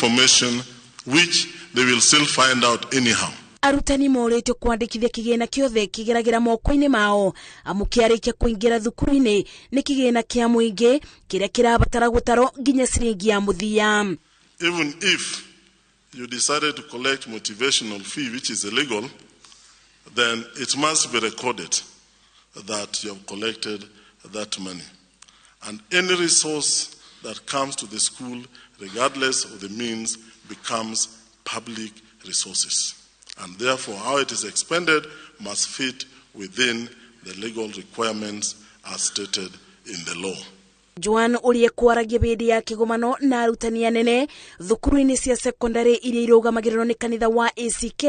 information which they will still find out anyhow. Arutani moretio kwandikithia kigena kiothe kigeragira moko-ini mao amu kiarikia kuingira thukuru-ini ni kigena kia muingi kiria kirabatara gutaro nginya ciringi ya muthia. Even if you decided to collect motivational fee which is illegal, then it must be recorded that you have collected that money. And any resource that comes to the school, regardless of the means, becomes public resources. And therefore, how it is expended must fit within the legal requirements as stated in the law. Joan urie kwaragia bidi ya kigomano na arutani anene thukuru-ini cia secondary iria irugamagirirwo ni kanitha wa ACK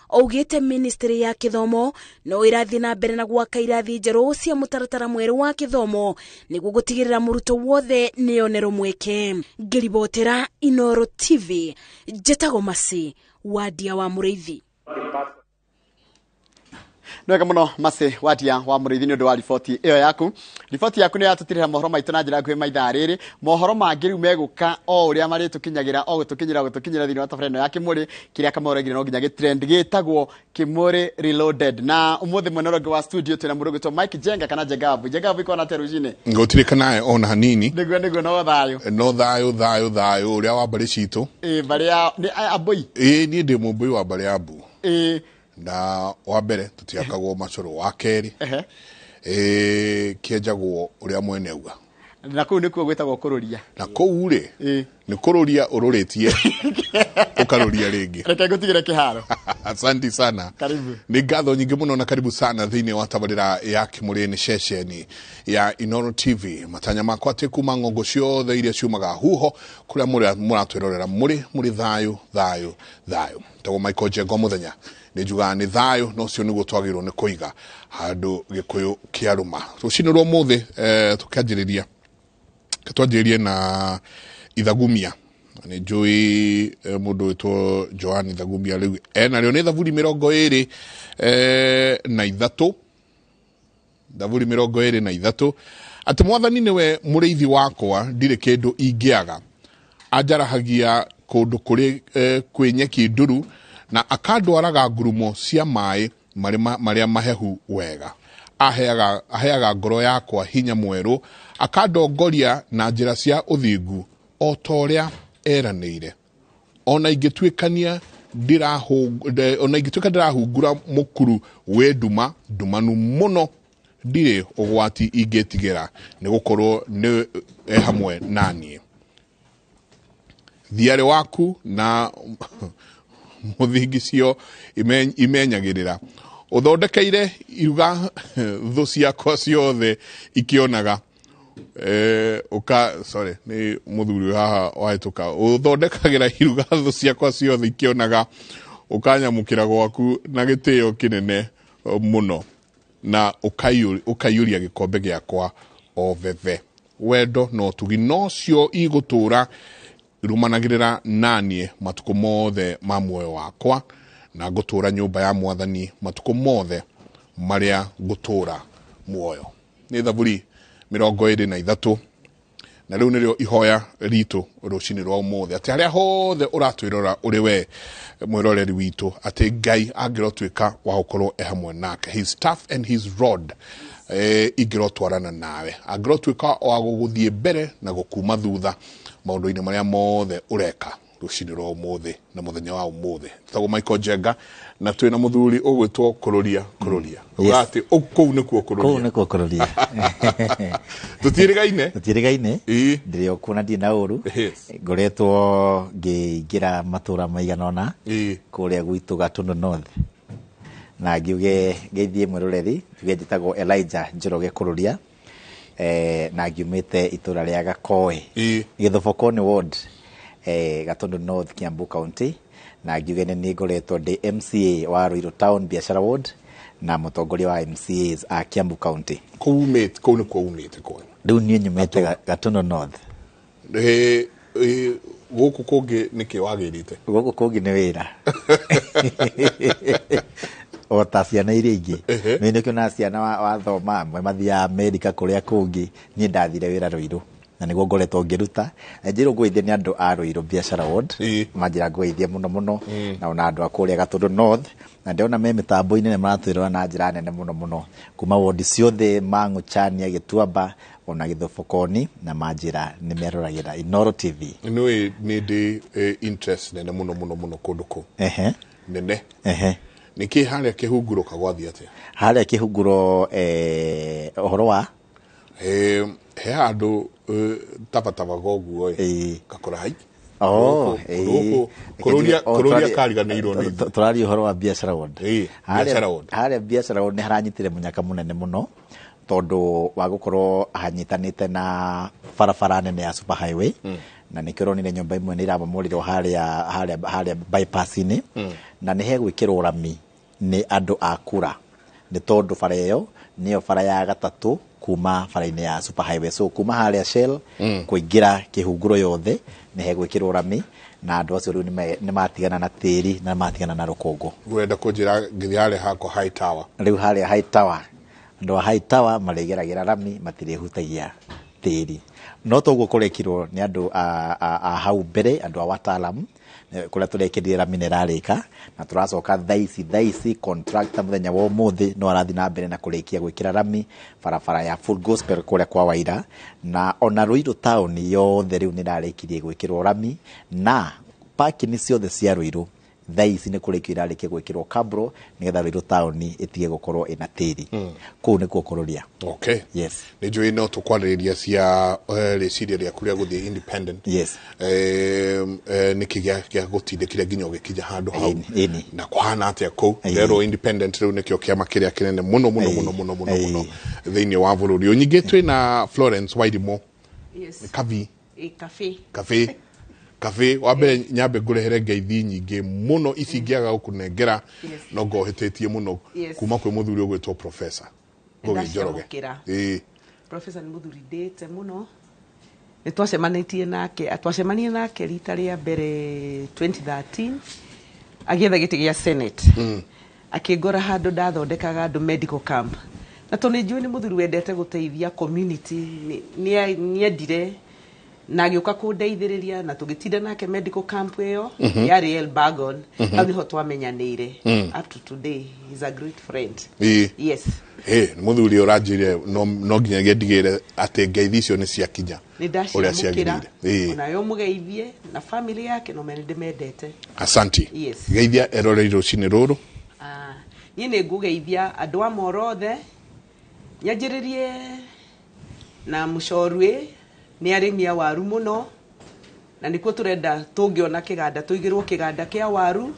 augite ministry ya kithomo no irathi na mbere na gwaka irathi njeru cia mutaratara mweru wa kithomo niguo gutigirira muruto wothe nionero mweke. Ngiribotera iNooro TV Jetago Masi wadia wa Mureithi. Nwega muno Masi wadia wa Mureithi ni undu wa riboti iyo yaku. Riboti yaku ni yatutirira mohoro maitu na njira nguhi maithaa riri. Mohoro mangi riu meguka o uria mari tukinyagira o gutukinyira thini wa tabareno ya Kimuri kiria kamoregire no nginya gitrend gitagwo Kimuri Reloaded. Na umuthi mwenoroge wa studio tuna murugo to Mike Jenga kana Jegavu iko na terujine ngotirika nae ona hanini niguo no thayo uria wa bari citu baria ni aboi ni ndi mubui wa bari abu na wa mbere tutiakagwo macoro wa keri kienjagwo uria mwene uga na kuu nikuo gwetagwo kururia na kuu ri ni kururia ururitie ukaruria ringi reke gutigire kiharo. Asante sana, karibu ni ngatho nyingi muno na karibu sana thini wa tabarira ya Kimuri ni ceceni ya iNooro TV matanya makwa te kuma ngongo ciothe iria ciumaga huho kuria muratwirorera muri thayo tago Michael Jengo muthenya ni juga ni thayo no cio niguo twagirwo ni kuiga handu gikuyu kiaruma rucini rwo muthi tukanjiririe na ithagumia ni njui mundu witwo Joan Ithagumia riu ena rio ni thavuri 23 na ithatu thavuri 23 ati mwathani niwe mureithi wakwa ndire kindu ingiaga ajarahagia kundu kuri kwinyeki nduru na akandwaraga ngurumo cia mai maria mahehu wega aheaga ngoro yakwa hinya mweru akandongoria na njira cia uthingu o toria eranire ona ingituikania ndirahungura mukuru we ndumanu muno ndire ugwati ingetigira ni gukorwo ni hamwe nanie thiare waku na muthingicio imenyagirira uthondekeire iruga thu ciakwa ciothe ikionaga ni muthuri haha wahituka uthondekagira iruga thu ciakwa ciothe ikionaga ukanyamukira gwaku na gitio kinene muno na ukayuria gikombe giakwa o vethe wendo no tugi no cio igutura irumanagirira nanie matuko mothe ma muoyo wakwa na gutura nyumba ya mwathani matuko mothe maria gutura muoyo ni thavuri 23 na riu nirio ihoya ritu rucini rwa umuthi ati aria hothe uratwirora uri we mwiroreri witu ati Ngai angirotwika wa gukorwo hamwe nake his staff and his rod igirotwarana nawe angirotwika wa guguthie mbere na gukuma thutha maundu-ini maria mothe ureka rucini rwa umuthi na muthenya wa umuthi tago Michael Jenga na twina muthuri ugwitwo kururia ugati ukou nikuo kururia tutirigaine ndiri okuna ndi na uru ngoretwo ngigira matura maiganona kuria gwitu Gatundu North na ngiuge ngeithie mwiroreri njitagwo Elijah Njoroge kururia na ngiumite itura ria Gakoe Githobokoni ward Gatundu North Kiambu County na ngiuge ni ngoretwo ndi MCA wa Ruiru Town Biashara Ward na mutongoria wa MCAs a Kiambu County kou ni kwa umite kwa riu ni nyumete Gatundu North guku kungi niki wagirite guku kungi ni wira o ta ciana iria ingi ni nikio na ciana wa thoma amwe mathia America kuria kungi ni ndathire wira Ruiru na niguo ngoretwo ngiruta njiro ngũithia ni andu a Ruiru biashara ward manjira ngũithia muno na ona andu a kuria Gatundu North na ndona me mitambo-ini ne maratwirwa na njira nene muno kuma ward ciothe Mang'uchania Gituamba ona Githobokoni na manjira ni meroragira iNooro TV ni ndi interest nene muno kunduko nene niki haria kihunguro kagwathi atia haria kihunguro ohoro wa he andu tapatava goguo kakora hai kururia kariganirwo ni turari uhoro wa biashara ward haria biashara ward ni haranyitire munyaka munene muno tondu wa gukorwo hanyitanite na barabara nene ya super highway na nikironire nyumba imwe ni irabomorirwo haria bypass-ini na ni hegwikirwo rami ni andu akura ni tondu bara iyo niyo bara ya gatatu kuma bara-ini ya super highway so kuma haria Shell kuingira kihunguro yothe ni hegwikirwo rami na andu acio riu ni matigana na tiri na matigana na rukungu gwenda kunjira ngithi haria hako high tower riu haria high tower andu a high tower maregeragira rami matirihutagia tiri no toguo kurekirwo ni andu a hau mbere andu a wataalamu kuria turekirira rami nerarika na turacoka thaici contractor muthenya wa umuthi no arathi na mbere na kurikia gwikira rami barabara ya full gospel kuria kwa Waira na ona Ruiru town yothe riu nirarikirie gwikirwo rami na parking ciothe cia Ruiru thaici ni kurikio irarikia gwikirwo kabro nigetha Ruiru town itige gukorwo ina tiri kuu ni kukururia okay yes ni njui no tukwariria cia reciria ria kuria guthie independent yes niki gya gutindikira nginya gikija handu hau na kwana atia ku rero independent riu nikio kiama kiria kinene muno thiini wa bururi unyingi twina Florence Wairimo yes cafe wambere nyambe ngurehere ngeithi nyingi muno ici ngiaga gukunengera no ngohetetie muno kuma kwi muthuri ugwitwo professor Ngugi Njoroge professor ni muthuri ndete muno ni twacemanirie nake rita ria mbere 2013 agietha giti gia senate akingora handu ndathondekaga andu medical camp na toni njui ni muthuri wendete guteithia community ni endire na agioka kundeithiriria na tugitinda nake medical camp iyo yari Elbagon au niho twamenyanire up to today he's a great friend yes muthuri uranjire no nginya gendigire ati ngeithi icio ni ciakinya uria ciagirire ona yo mugeithie na family yake no mende mendete asante geithia eroreiro cini ruru ni ngugeithia andu a morothe nyanjiririe na mucorwe ni arimi a waru muno na nikuo turenda tungiona kiganda tuigirwo kiganda kia waru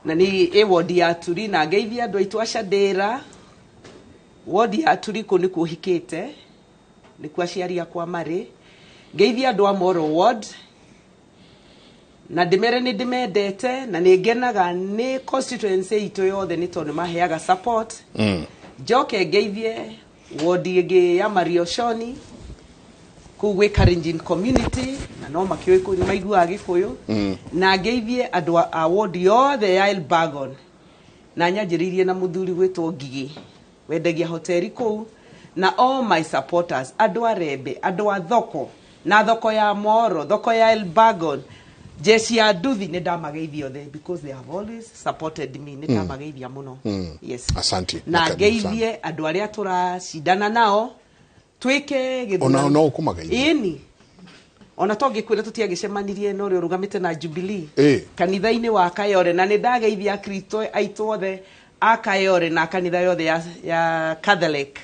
na ni ward ya Turi na ngeithia andu aitu acandira ward ya Turi ku nikuo hikite nikuo aciari akwa mari ngeithia andu a Moro ward na ndimere ni ndimendete na ni ngenaga ni constituency itu yothe ni tondu maheaga support joke ngeithie ward igi ya Marioshoni kugwe Karenjin community na no makiwe ku ni maigua Gikuyu na ngeithie andu a ward yothe ya Elbagon na nyanjiririe na muthuri witwo Ngigi wendagia hoteli ku na all my supporters andu a Rembe andu a thoko na thoko ya Moro thoko ya Elbagon jesi ya Nduthi ni ndamageithia othe because they have always supported me ni ndamageithia muno yes asante na ngeithie andu aria turacindana nao twike githurano no kumageithia ini ona tongikwira tutiagicemanirie no ri urugamite na Jubilee kanitha-ini wa Kayore na ni ndageithia Kristo aitu othe a Kayore na kanitha yothe ya Catholic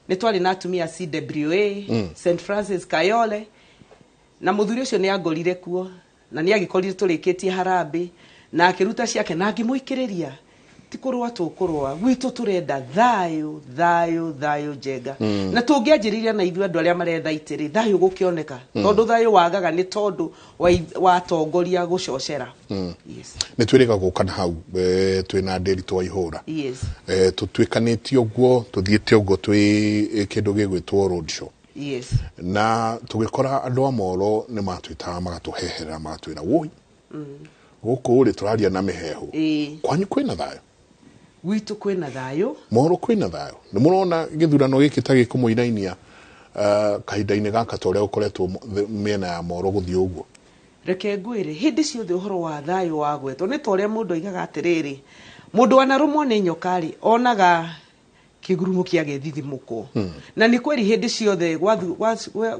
ni twari na atumia CWA St Francis Kayole na muthuri ucio ni angorire kuo na ni agikorire turikitie harambe na akiruta ciake na ngimuikiriria tikurwa tukurwa gwitu turenda thayo njega na tungianjiriria na ithu andu aria maretha itiri thayo gukioneka tondu thayo wagaga ni tondu wa tongoria gucocera yes ni twirika gukana hau twina nderi twa ihura yes tutwikanitio guo tuthiete ugo twi kindu gigwitwo road show yes na tugikora andu a Moro ni matwita magatuhehera matwira woi guku ri turaria na mihehu kwanyu kwina thayo gwitu kwina thayo Moro kwina thayo ni murona githurano giki ta gikumuinainia kahinda-inĩ gaka ta ũrĩa ũkoretwo mĩena ya moro gũthiĩ ũguo? Reke ngwĩre hĩndĩ ciothe ũhoro wa thayũ wagwetwo nĩ ta ũrĩa mũndũ aigaga atĩrĩrĩ, mũndũ wanarũmwo nĩ nyoka rĩ onaga kĩgurumo kĩa gethithimũko. Na nĩ kweri hĩndĩ ciothe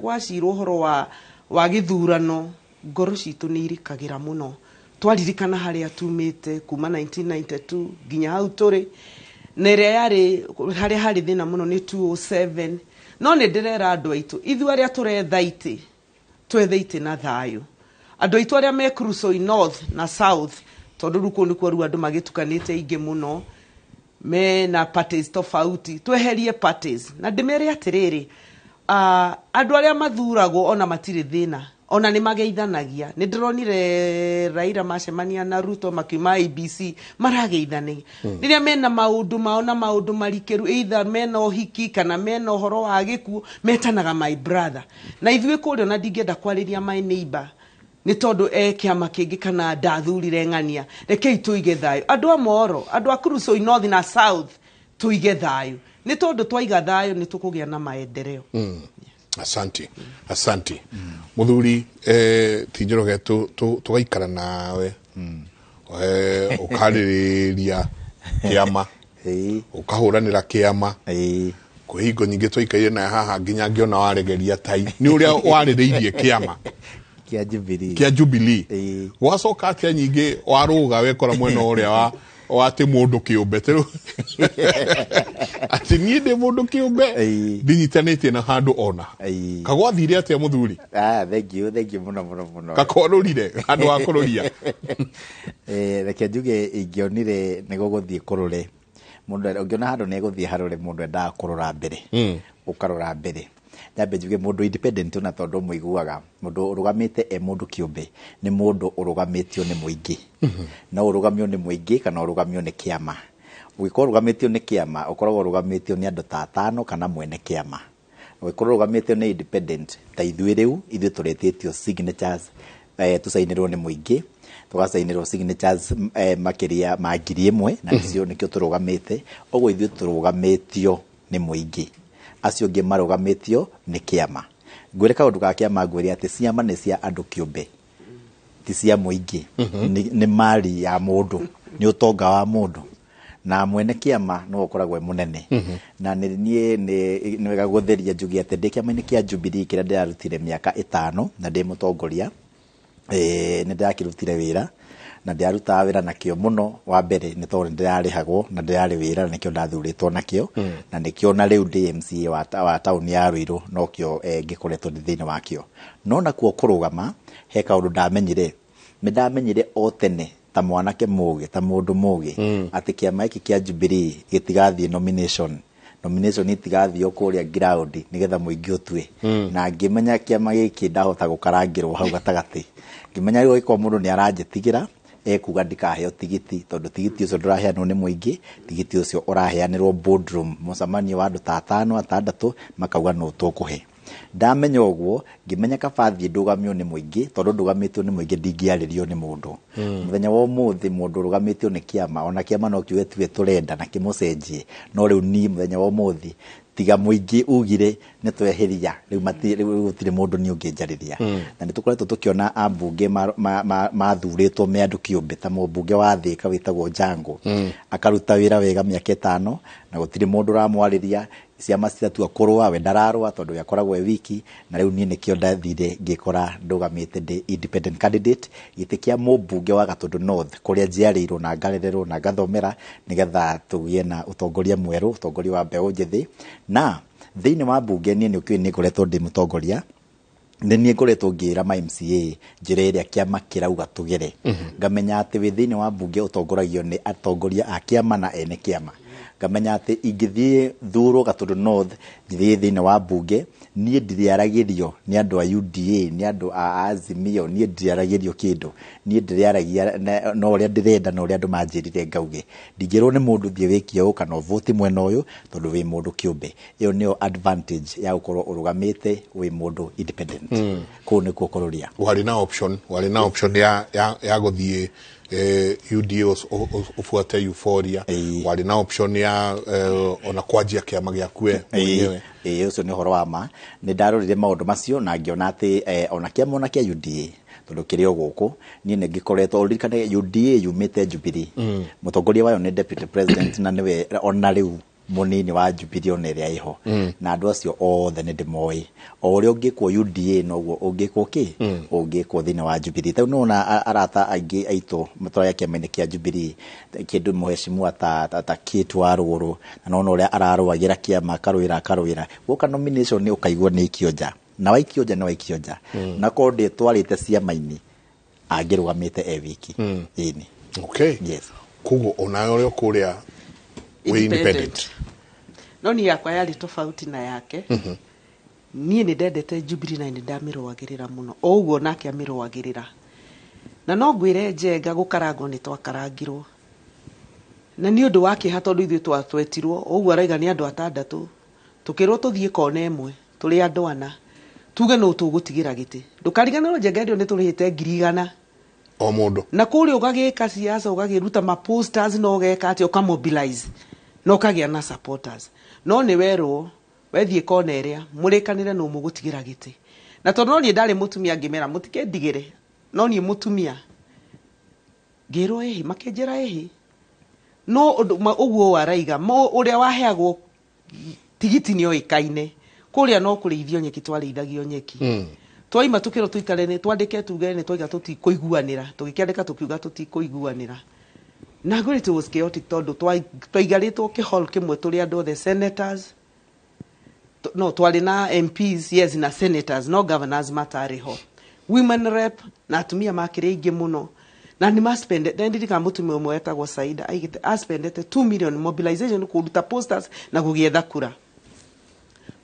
gwacirwo ũhoro wa gĩthurano ngoro citũ nĩ irikagĩra mũno. Twaririkana harĩa tumĩte kuma 1992 nginya hau tũrĩ, na ĩrĩa yarĩ harĩa harĩ thĩna mũno nĩ 207. No nĩ ndĩrera andũ aitũ ithuĩ arĩa tũretha itĩ twethe itĩ na thayũ. Andũ aitũ arĩa me Krusoi North na South, tondũ rĩu kũu nĩkuo rĩu andũ magĩtukanĩte aingĩ mũno me na parties tofauti, tweherie parties. Na ndĩmere atĩrĩrĩ, andũ arĩa mathuragwo ona matirĩ thĩna, ona nĩ mageithanagia. Nĩ ndĩronire Raila macemania na Ruto makiuma IBC marageithania. Rĩrĩa mena maũndũ mao na maũndũ marikĩru, either mena ũhiki kana mena ũhoro wa gĩkuũ, metanaga my brother. Na ithuĩ kũrĩa ona ndingĩenda kwarĩria my neighbor nĩ tondũ kĩama kĩngĩ kana ndathurire ng'ania. Rekei tũige thayũ. Andũ a Moro, andũ a Krusoi North na South, tũige thayũ. Nĩ tondũ twaiga thayũ nĩ tũkũgĩa na maendeleo. Asante. Muthuri ti Njoroge tugaikara nawe ukarĩrĩria kĩama ukahuranĩra kĩama kwĩ hingo nyingĩ twaikaire na haha nginya ngĩona waregeria tai nĩ ũrĩa warĩrĩirie kĩama kia Jubilee gwacoka atĩa nyingĩ warũga wekora mwena ũrĩa wa atĩ mũndũ kĩũmbe atĩ niĩ ndĩ mũndũ kĩũmbe ndinyitanĩtie na handũ ona kagwathire atĩa mũthuri? Thank you mũno gakorũrire handũ wa kũrũria? Reke njuge ingĩonire nĩguo gũthiĩ kũrũre mũndũ ũngĩona handũ nĩ egũthiĩ harũre mũndũ endaga kũrora mbere ũkarora mbere. Nyambe njuge mũndũ independent na tondũ mũiguaga mũndũ ũrũgamĩte mũndũ kĩũmbe nĩ mũndũ ũrũgamĩtio nĩ mũingĩ. No ũrũgamio nĩ mũingĩ kana ũrũgamio nĩ kĩama. Ũngĩkorwo ũrũgamĩtio nĩ kĩama ũkoragwo ũrũgamĩtio nĩ andũ ta 5 kana mwene kĩama. Ũngĩkorwo ũrũgamĩtio nĩ independent ta ithuĩ rĩu ithuĩ tũretĩtio signatures tũcainĩrwo nĩ mũingĩ, tũgacainĩrwo signatures makĩria ma 1,000 na nĩcio nĩkĩo tũrũgamĩte. Ũguo ithuĩ tũrũgamĩtio nĩ mũingĩ, acio ngĩ marũgamĩtio nĩ kĩama. Ngwĩre kaũndũ ga kĩama ngwĩre atĩ ciama nĩ cia andũ kĩũmbe ti cia mũingĩ. Nĩ mali ya mũndũ, nĩ ũtonga wa mũndũ, na mwene kĩama no ũkoragwo mũnene. Na nĩ wega gũtheria njuge atĩ ndĩ kĩama-inĩ kĩa Jubilee kĩrĩa ndĩrarutire mĩaka 5 na ndĩ mũtongoria, nĩ ndĩrakĩrutire wĩra na ndĩarutaga wĩra nakĩo mũno. Wa mbere nĩ tondũ ndĩrarĩhagwo na ndĩrarĩ wĩra na nĩkĩo ndathurĩtwo nakĩo, na nĩkĩo na rĩu ndĩ MCA wa taũni ya Ruiru nokĩo ngĩkoretwo ndĩ thĩinĩ wakĩo. No nakuo kũrũgama he kaũndũ ndamenyire, nĩ ndamenyire o tene ta mwanake mũgĩ ta mũndũ mũgĩ atĩ kĩama gĩkĩ kĩa Jubilee gĩtigathiĩ nomination itigathiĩ kũrĩa ground nĩgetha mũingĩ ũtue. Na ngĩmenya kĩama gĩkĩ ndahota gũkarangĩrwo hau gatagatĩ, ngĩmenya rĩu gĩkorwo mũndũ nĩ aranjĩtigĩra kuga ndikaheo tigiti tondũ tigiti ũcio ndũraheanwo nĩ mũingĩ, tigiti ũcio ũraheanĩrwo boardroom, mũcemanio wa andũ ta 5 6 makauga no tũkũhe. Ndamenya ũguo ngĩmenya kabathi ndũgamio nĩ mũingĩ tondũ ndũgamĩtio nĩ mũingĩ ndingĩarĩrio nĩ mũndũ. Mũthenya wa ũmũthĩ mũndũ ũrũgamĩtio nĩ kĩama, ona kĩama no kiuge tuwe tũrenda na kĩmũcenjie, no rĩu niĩ mũthenya wa ũmũthĩ tiga mũingĩ ugire nĩ tweheria rĩu gũtirĩ mũndũ nĩ ũngĩnjarĩria. Na nĩ tũkoretwo tũkĩona ambunge mathurĩtwo me andũ kĩũmbe ta mũmbunge wa Thĩka wĩtagwo Jango akaruta wĩra wega mĩaka 5 na gũtirĩ mũndũ ũramwarĩria. Ciama citatua kũrũa we ndararũa tondũ yakoragwo wiki, na rĩu niĩ nĩkĩo ndathire ngĩkora ndũgamĩte ndĩ independent candidate gĩtĩ kĩa mũmbunge wa Gatũndũ North kũrĩa njiarĩirwo na ngarererwo na ngathomera nĩgetha tũgĩe na ũtongoria mwerũ, ũtongoria wa mbeũ njĩthĩ. Na thĩinĩ wa mbunge niĩ nĩ ngoretwo ndĩ mũtongoria, nĩ niĩ ngoretwo ngĩra ma MCA njĩra ĩrĩa kĩama kĩrauga tũgere. Ngamenya atĩ wĩ thĩinĩ wa mbunge ũtongoragio nĩ atongoria a kĩama na ene kĩama. Ngamenya atĩ ingĩthiĩ thurwo Gatũndũ North ngĩthiĩ thĩinĩ wa mbunge niĩ ndiriaragĩrio nĩ andũ a UDA nĩ andũ a Azimio, niĩ ndiriaragĩrio kĩndũ, niĩ ndiriaragia no ũrĩa ndĩrenda na ũrĩa andũ manjĩrire ngauge. Ndingĩrwo nĩ mũndũ thiĩ wĩkie ũũ kana ũvũti mwena ũyũ tondũ wĩ mũndũ kĩũmbe. Ĩyo nĩyo advantage ya gũkorwo ũrũgamĩte wĩ mũndũ independent. Kũu nĩkuo kũrũria. Warĩ na option ya gũthiĩ UDA ufuate euphoria wali na option ya ona kwajia kiama giakue mwenyewe ucio ni horo wa ma ni ndarorire maundu macio na ngiona ati ona kiama ona kia UDA tondu kirio guku ni ngikoretwo uririkane UDA yumite Jubilee mutongoria wayo ni deputy president na niwe ona riu munini wa Jubilee ona ria iho na andu acio othe ni ndimoi o uri ungikwo UDA noguo ungikwo ki ungikwo thini wa Jubilee tau nona arata aingi aitu mutora yake mene kia Jubilee kindu muheshimiwa ta kitu aruru na nona uria araruagira kiama karuira guka nomination ni ukaigwa ni ikionja na waikionja na waikionja na konde twarite ciama-ini angirugamite wiki ini okay yes kugo onayo kuria we independent no ni yakwa yari tofauti na yake niĩ nĩ ndendete Jubilee na nĩ ndamirũagĩrĩra mũno o ũguo nake amirũagĩrĩra na no ngwĩre Njenga gũkarangwo nĩ twakarangirwo na nĩ ũndũ wa kĩeha tondũ ithuĩ twatwetirwo o ũguo araiga nĩ andũ atandatũ tũkĩrwo tũthiĩ kona ĩmwe tũrĩ andũ ana tuge no tũgũtigĩra gĩtĩ ndũkariganĩrwo Njenga ndio nĩ tũrĩhĩte 100,000 o mundu na kũrĩa ũgagĩka siasa ũgagĩruta ma posters no ũgeka atĩ ũkamobilize no kagĩa na supporters no nĩ werwo wethiĩ kona ĩrĩa mũrĩkanĩre no mũgũtigĩra gĩtĩ na tondũ no niĩ ndarĩ mũtumia ngĩmera mũtikendigĩre no niĩ mũtumia ngĩrwo ĩhĩ makĩnjĩra ĩhĩ no ũguo araiga ũrĩa waheagwo tigiti nĩ oĩkaine kũrĩa no kũrĩithio nyeki twarĩithagio nyeki twaima tukĩrwo tuikare nĩ twandĩke tuge nĩ twaiga tũtikũiguanĩra tũgĩkĩandĩka tũkiuga tũtikũiguanĩra na ngwĩrĩ it was chaotic tondũ twaigarĩtwo kĩhol kĩmwe tũrĩ andũ othe senators no twarĩ na MPs yes na senators no governors matarĩ ho women rep na atumia makĩrĩ aingĩ mũno na nĩ maspendete ndĩrika mũtumia ũmwe etagwo Saida aigĩte aspendete 2 million mobilization kũruta posters na gũgĩetha kura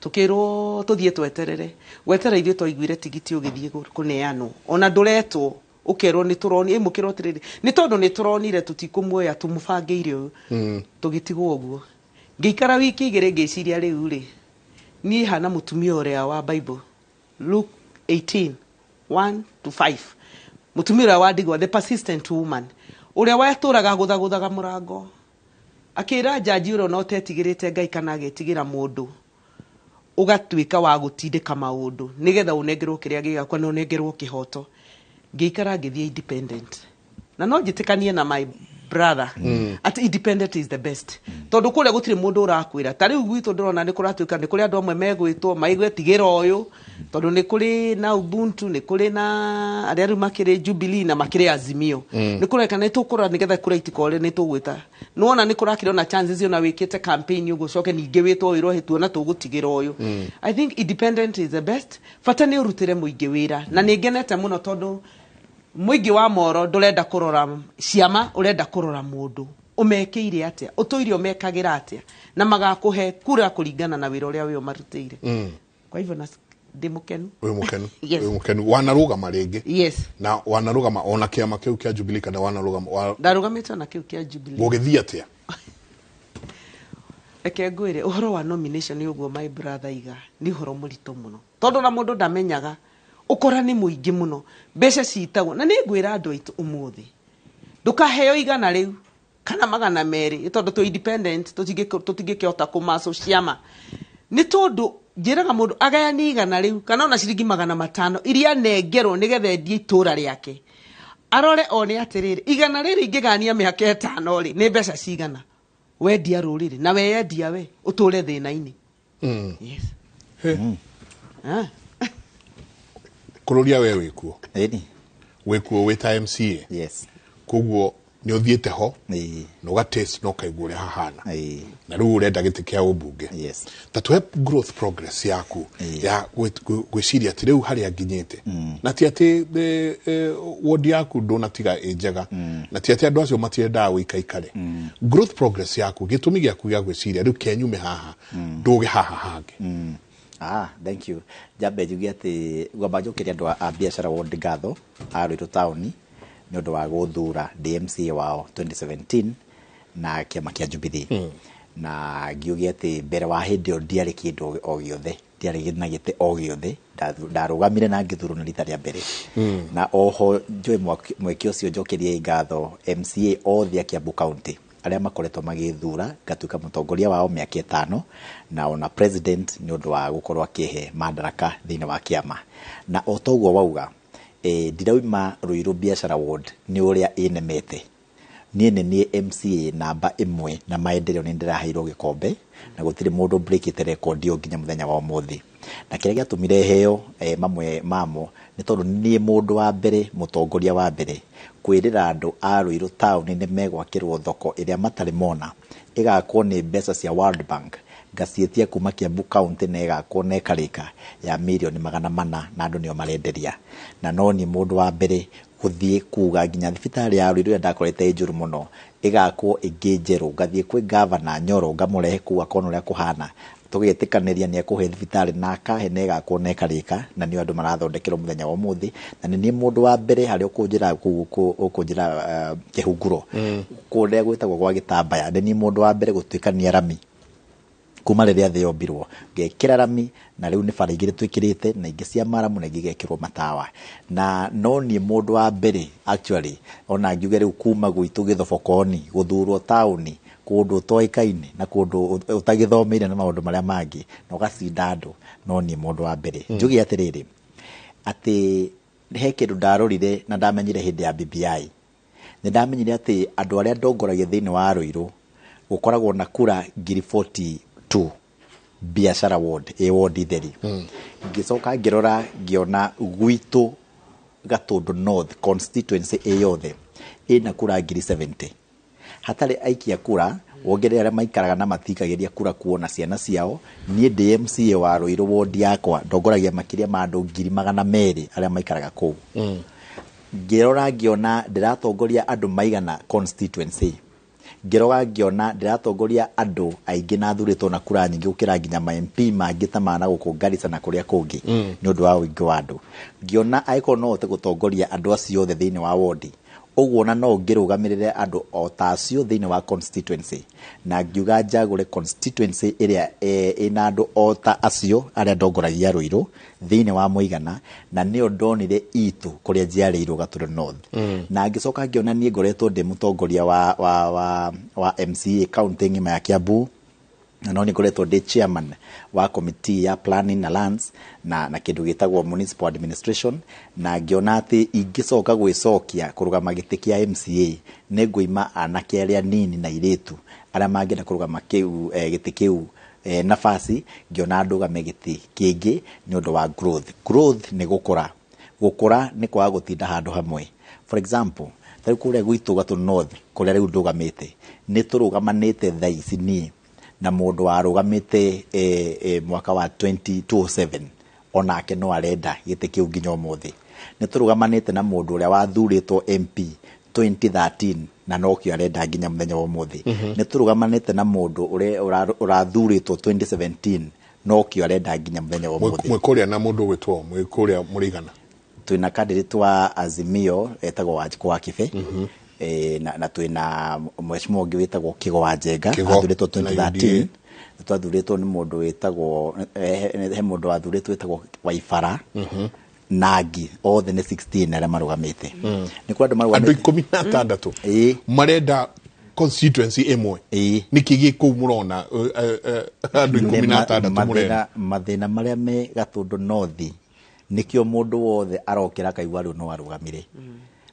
tukĩrwo tũthiĩ tweterere wetera ithuĩ twaiguire tigiti ũgĩthiĩ kũneanwo ona ndũretwo ukerwo nĩ tũroni ĩmũkĩrwo tirĩrĩ nĩ tondũ nĩ tũronire tũtikũmuoya tũmũbangĩire ũyũ tũgĩtigwo ũguo ngĩikara wiki igĩrĩ ngĩciria rĩu rĩ niĩ hana mũtumia ũrĩa wa Bible Luke 18:1-5 mũtumia ũrĩa wa ndigwa the persistent woman ũrĩa watũraga gũthagũthaga mũrango akĩra jaji ũrĩa no tetigĩrĩte Ngai kana agetigĩra mũndũ ugatuika wa gutindika maundu nigetha unengerwo kiria gigakwa no nengerwo kihoto ngiikara ngithie independent na no njitikanie na my brother at independent is the best tondu kuria gutire mundu urakwira tari ugwitu ndirona ni kuratuika ni kuri andu amwe megwitwo maigwe tigira uyu tondu ni kuri na Ubuntu ni kuri na ariaru makire Jubilee na makire Azimio ni kureka ni tukura nigetha kura itikore ni tugwita nuona ni kurakire na chances na wikite campaign ugo coke ninge witwo wiro hitu na tugutigira uyu I think independent is the best fata ni urutire muingi wira na ni ngenete muno tondu muingi wa moro ndurenda kurora ciama urenda kurora mundu umekeire atia utoire umekagira atia na magakuhe kura kuringana na wira uria we umarutire kwa hivyo na ndimukenu we mukenu yes. we mukenu wanarugama rĩngĩ yes na wanarugama ona kiama kiu kia Jubilee kana wanarugama ndarugamite na kiu kia Jubilee gũgĩthia atia eke ngwire uhoro wa nomination ni uguo my brother iga ni uhoro murito muno tondu na mundu ndamenyaga ukora ni muingi muno mbeca citagwo na ni ngwira andu aitu umuthi ndukaheo igana riu kana magana meri tondu tu independent tutingikihota kumaso ciama ni tondu njiraga mundu agayani igana riu kana ona ciringi 500 iria nengerwo nigetha endie itura riake arore one atiriri igana riri ingigania mihaka 5 ri ni mbeca cigana wendia ruriri na weyendia we uture thina-ini yes kururia we wikuo eni wikuo wita MCA yes koguo ni uthiete ho no ga test no kaigua ria hahana na riu urenda giti kia ubunge yes tatu growth progress yaku ya gwiciria ati riu haria nginyite na ti ati ward yaku ndonatiga njega na ti ati andu acio matienda wikaikare growth progress yaku gitumi giaku gia gwiciria riu kenyume haha nduge haha hange thank you jambe jugi ati gwambajukiria andu a biashara ward gatho a Ruiru town ni undu wa guthura DMC wao 2017 na kiama kia Jubilee na ngiugi ati mbere wa hindi ndiari kindu o giothe ndiarĩ na gĩtĩ o gĩothe ndarũgamire na ngĩthurwo na rita rĩa mbere na oho njoe mweke ũcio njokerie ngatho MCA othe a Kiambu County arĩa makoretwo magĩthura ngatuĩka mũtongoria wao mĩaka 5 na ona president nĩ ũndũ wa gũkorwo akĩhe madaraka thĩinĩ wa kĩama na o ta ũguo wauga ndirauma Ruiru biashara ward nĩ ũrĩa ĩnemete niĩ nĩ MCA namba 1 na maendeleo nĩ ndĩraheirwo gĩkombe na gũtirĩ mũndũ breakite record yo nginya mũthenya wa ũmũthĩ na kĩrĩa gĩatũmire heo mamwe mamo nĩ tondũ niĩ mũndũ wa mbere mũtongoria wa mbere kwĩrĩra andũ a Ruiru town nĩ megwakĩrwo thoko ĩrĩa matarĩ mona ĩgakwo nĩ mbeca cia World Bank ngacietia kuma Kiambu County na ĩgakwo na ĩkarĩka ya mirioni 400 na andũ nĩo marenderia na no niĩ mũndũ wa mbere gũthiĩ kuga nginya thibitarĩ ya Ruiru ndakorete njũru mũno ĩgakwo ĩngĩ njerũ ngathiĩ kwĩ governor Nyoro ngamũrehe kuga kono ũrĩa kũhana tũgĩtĩkanĩria nĩ ekũhe thibitarĩ na akahe na ĩgakwo na ĩkarĩka na nĩ andũ marathondekerwo mũthenya wa ũmũthĩ na nĩ mũndũ wa mbere harĩ ũkũnjĩra kĩhunguro kũrĩa gwĩtagwo gwa gĩtambaya nĩ mũndũ wa mbere gũtuĩkania rami kuma rĩrĩa thĩ yombirwo ngekĩra rami na rĩu nĩ bara igĩrĩ twĩkĩrĩte na ingĩ cia maramu na ingĩ gekĩrwo matawa na no niĩ mũndũ wa mbere actually ona ngiuge rĩu kuma gwitũ Gĩthobokoni gũthurwo taũni kũndũ ũtoĩkaine na kũndũ ũtagĩthomeire na maũndũ marĩa mangĩ na ũgacinda andũ no niĩ mũndũ wa mbere njuge atĩrĩrĩ atĩ he kĩndũ ndarorire na ndamenyire hĩndĩ ya BBI nĩ ndamenyire atĩ andũ arĩa ndongoragia thĩinĩ wa Ruiru gũkoragwo na kura 42 biashara ward ward theri ngĩcoka ngĩrora ngĩona gwitũ Gatũndũ North constituency yothe ĩna kura 70 hatarĩ aikia kura wongerera arĩa maikaraga na matikagĩria kura kuona ciana ciao niĩ ndĩ MCA wa Ruiru ward yakwa ndongoragia makĩria ma andũ 200,000 arĩa maikaraga kũu ngĩrora ngĩona ndĩratongoria andũ maigana constituency ngĩroga ngĩona ndĩratongoria andũ aingĩ na thurĩtwo na kura nyingĩ gũkĩra nginya ma MP mangĩ ta mana gũkũ Garissa na kũrĩa kũngĩ nĩ ũndũ wa ũingĩ wa andũ ngĩona aiko no te gũtongoria andũ acio othe thĩinĩ wa ward ũguo na no ngĩrũgamĩrĩre andũ o ta acio thĩinĩ wa constituency na ngiuga njagũre constituency ĩrĩa ĩna andũ o ta acio arĩa ndongoragia Ruiru thĩinĩ wa mũigana na nĩo ndonire itu kũrĩa njiarĩirwo Gatũndũ North na ngĩcoka ngĩona niĩ ngoretwo ndĩ mũtongoria wa MCA county ng'ima ya Kiambu na no nĩ ngoretwo ndĩ chairman wa committee ya planning na lands na kĩndũ gĩtagwo municipal administration na ngĩona atĩ ingĩcoka gwĩcokia kũrũgama gĩtĩ kĩa MCA nĩ ngũima anake arĩa nini na irĩtu arĩa mangĩenda kũrũgama gĩtĩ kĩu nafasi ngĩona ndũgame gĩtĩ kĩngĩ nĩ ũndũ wa growth nĩ gũkũra nĩ kwaga gũtinda handũ hamwe for example tarĩ kũrĩa gwitũ Gatũndũ North kũrĩa rĩu ndũgamĩte nĩ tũrũgamanĩte thaa ici niĩ na mũndũ warũgamĩte mwaka wa 2007 onake no arenda gĩtĩ kĩu nginya ũmũthĩ nĩ tũrũgamanĩte na mũndũ ũrĩa wathurĩtwo MP 2013 na no kĩo arenda nginya mũthenya wa ũmũthĩ nĩ tũrũgamanĩte na mũndũ ũrĩa ũrathurĩtwo 2017 no kĩo arenda nginya mũthenya wa ũmũthĩ mwĩkũrĩa na mũndũ gwĩtwo mwĩkũrĩa mũrigana twĩna candidate wa Azimio etagwo Wanjikũ wa Kibe na twĩna mheshimiwa ũngĩ wĩtagwo Kĩgo wa Njenga athurĩtwo 2013 twathurĩtwo nĩ mũndũ wĩtagwo he mũndũ wathurĩtwo wĩtagwo Waibara nagi othe nĩ 16 arĩa marũgamĩte nĩ kwa andũ 16 marenda constituency ĩmwe nĩkĩ gĩkũ mũrona andũ 16 mũrenda mathĩna marĩa me Gatũndũ North nĩkĩo mũndũ wothe arokĩra kaigua rĩu no arũgamire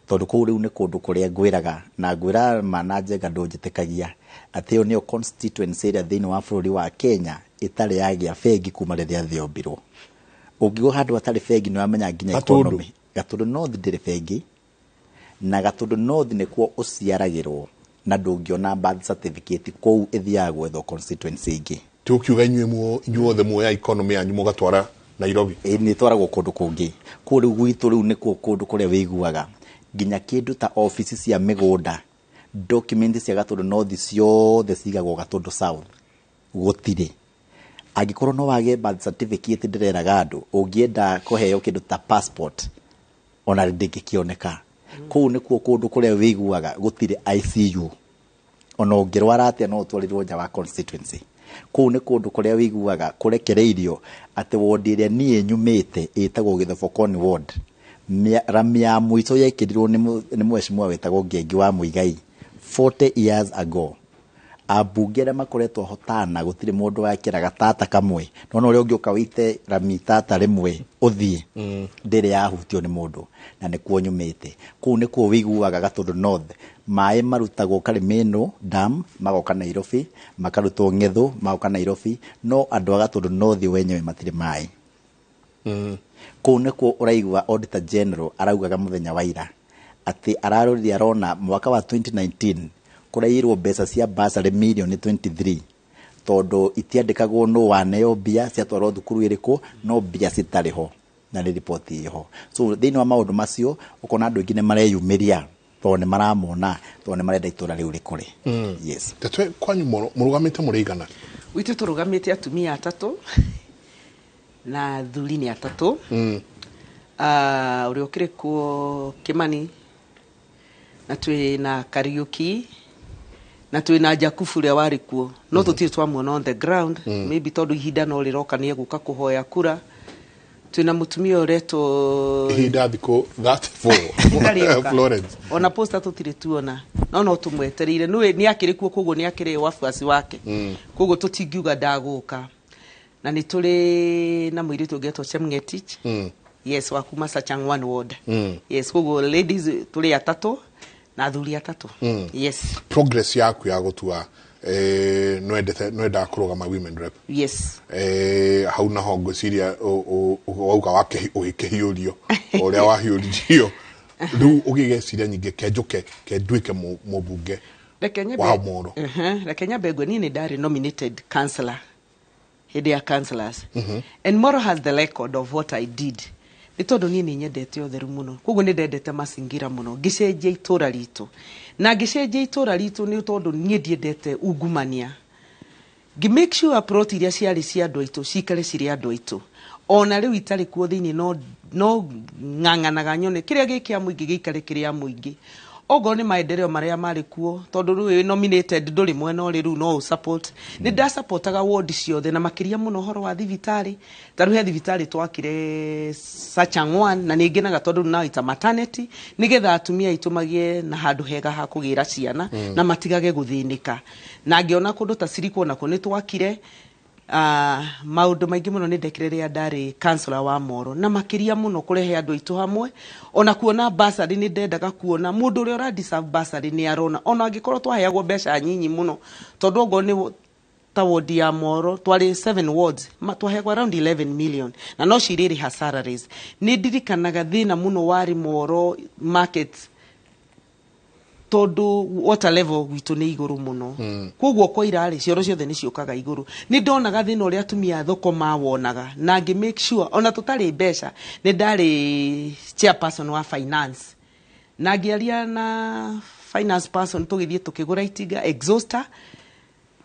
tondũ kũu rĩu nĩ kũndũ kũrĩa ngwĩraga na ngwĩra mana Njenga ndũnjĩtĩkagia atĩ ĩyo nĩyo constituency ĩrĩa thĩinĩ wa bũrũri wa Kenya ĩtarĩ yagĩa bengi kuma rĩrĩa thĩ yombirwo ũngĩgwo handũ hatarĩ bengi nĩ wamenya nginya economy Gatũndũ North ndĩrĩ bengi na Gatũndũ North nĩkuo ũciaragĩrwo na ndũngĩona birth certificate kũu ĩthiaga gwethwo constituency ingĩ tũkiuga inyuothe muoya economy yanyu mũgatwara Nairobi nĩ twaragwo kũndũ kũngĩ kũu rĩu gwitũ rĩu nĩkuo kũndũ kũrĩa wĩiguaga nginya kĩndũ ta office cia mĩgũnda document cia Gatũndũ North ciothe cigagwo Gatũndũ South gũtirĩ angĩkorwo no wage birth certificate ndĩreraga andũ ũngĩenda kũheo kĩndũ ta passport ona ndĩngĩkĩoneka kũu nĩkuo kũndũ kũrĩa wĩiguaga gũtirĩ ICU ona ũngĩrwara atĩa no ũtwarirwo nja wa constituency kuu nĩ kũndũ kũrĩa wĩiguaga kũrekereirio atĩ ward ĩrĩa niĩ nyumĩte ĩtagwo Gĩthobokoni ward, rami ya mũico yekĩrirwo nĩ mheshimiwa wĩtagwo Ngengi wa Mũigai 40 years ago. Ambunge arĩa makoretwo hotana gũtirĩ mũndũ wakĩraga tata kamwe, nona ũrĩa ũngĩũka wĩite rami tata rĩmwe ũthiĩ ndĩrĩ yahutio nĩ mũndũ, na nĩkuo nyumĩte. Kũu nĩkuo wĩiguaga Gatũndũ North maĩ marutagwo Karimeno Dam magoka Nairobi, makarutwo Ng'ethu magoka Nairobi, no andũ a Gatũndũ North wenyewe matirĩ maĩ. Kũu nĩkuo ũraigua Auditor General araugaga mũthenya wa ira atĩ ararorire arona mwaka wa 2019 kũrairwo mbeca cia bursary million 23 tondũ itiandĩkagwo no waneo mbia ciatwarwo thukuru ĩrĩkũ, no mbia citarĩ ho na nĩ report ĩho. So thĩinĩ wa maũndũ macio ũkona andũ aingĩ nĩ mareyumĩria tondũ nĩ maramona, tondũ nĩ marenda itũra rĩu rĩkũre. Yes. Tetwe kwanyu mũrũgamĩte mũrĩigana? Witũ tũrũgamĩte atumia atatũ na athuri nĩ atatũ. Ũrĩa ũkĩrĩ kuo Kimani, na twĩ na Kariuki, na twĩ na Jakubu ũrĩa warĩ kuo, no tũtirĩ twamuona on the ground, maybe tondũ ihinda no rĩroka nĩ egũka kũhoya kura. Twĩ na mũtumia ũretwo ihinda thikũ 34 Florence, ona poster tũtirĩ tuona, no tũmwetereire, nĩ akĩrĩ kuo, koguo nĩ akĩrĩ wafuasi wake, koguo tũtingiuga ndagũka. Na nĩ tũrĩ na mũirĩtu ũngetwo Chemngetich, yes, wa kuma Sachangwan ward. Yes, koguo ladies tũrĩ atatũ na athuri atatũ. Yes. Progress yaku ya gũtua nwenda kũrũgama women rep? Yes. Hau naho ngwĩciria wauga ũgĩkĩhiũrio ũrĩa wahiũririo, rĩu ũgĩgeciria nyingĩ kenjũke kenduĩke mũmbunge wa Moro. Reke nyambe ngwe niĩ nĩ ndarĩ nominated councillor hĩndĩ ya councillors, and Moro has the record of what I did. Nĩ tondũ niĩ nĩ nyendete ũtheru mũno, koguo nĩ ndendete macingira mũno, ngĩcenjia itũra ritũ, na ngĩcenjia itũra ritũ nĩ tondũ niĩ ndiendete ungumania. Make sure plot iria ciarĩ cia andũ aitũ cikare cirĩ andũ aitũ, ona rĩu itarĩ kuo thĩinĩ no ng'ang'anaga nyone kĩrĩa gĩkĩa mũingĩ gĩikare kĩrĩa mũingĩ. Ogo nĩ maendeleo marĩa marĩ kuo, tondũ rĩu nominated ndũrĩ mwena ũrĩ rĩu no support. Nĩ ndasupportaga ward ciothe, na makĩria mũno ũhoro wa thibitarĩ. Tarĩu he thibitarĩ twakire Sachangwan, na nĩ ngenaga tondũ now it's a maternity, nĩgetha atumia aitũ magĩe na handũ hega ha kũgĩra ciana na matigage gũthĩnĩka. Na ngĩona kũndũ ta Sirikũ nako nĩ twakire. Maũndũ maingĩ mũno nĩ ndekire rĩrĩa ndarĩ councillor wa Moro, na makĩria mũno kũrehe andũ aitũ hamwe, ona kuona bursary nĩ ndendaga kuona mũndũ ũrĩa ũra-deserve bursary nĩ arona, ona angĩkorwo twaheagwo mbeca nyinyi mũno, tondũ ogo nĩ ta ward ya Moro twarĩ 7 wards, twaheagwo around 11 million, na no cirĩrĩha salaries. Nĩ ndirikanaga thĩna mũno warĩ Moro market, tondũ water level witũ nĩ igũrũ mũno. Koguo kwa irarĩ cioro ciothe nĩ ciũkaga igũrũ. Nĩ ndonaga thĩna ũrĩa atumia thoko mawonaga, na ngĩ make sure ona tũtarĩ mbeca nĩ ndarĩ chairperson wa finance, na ngĩaria na finance person tũgĩthiĩ tũkĩgũra itinga exhauster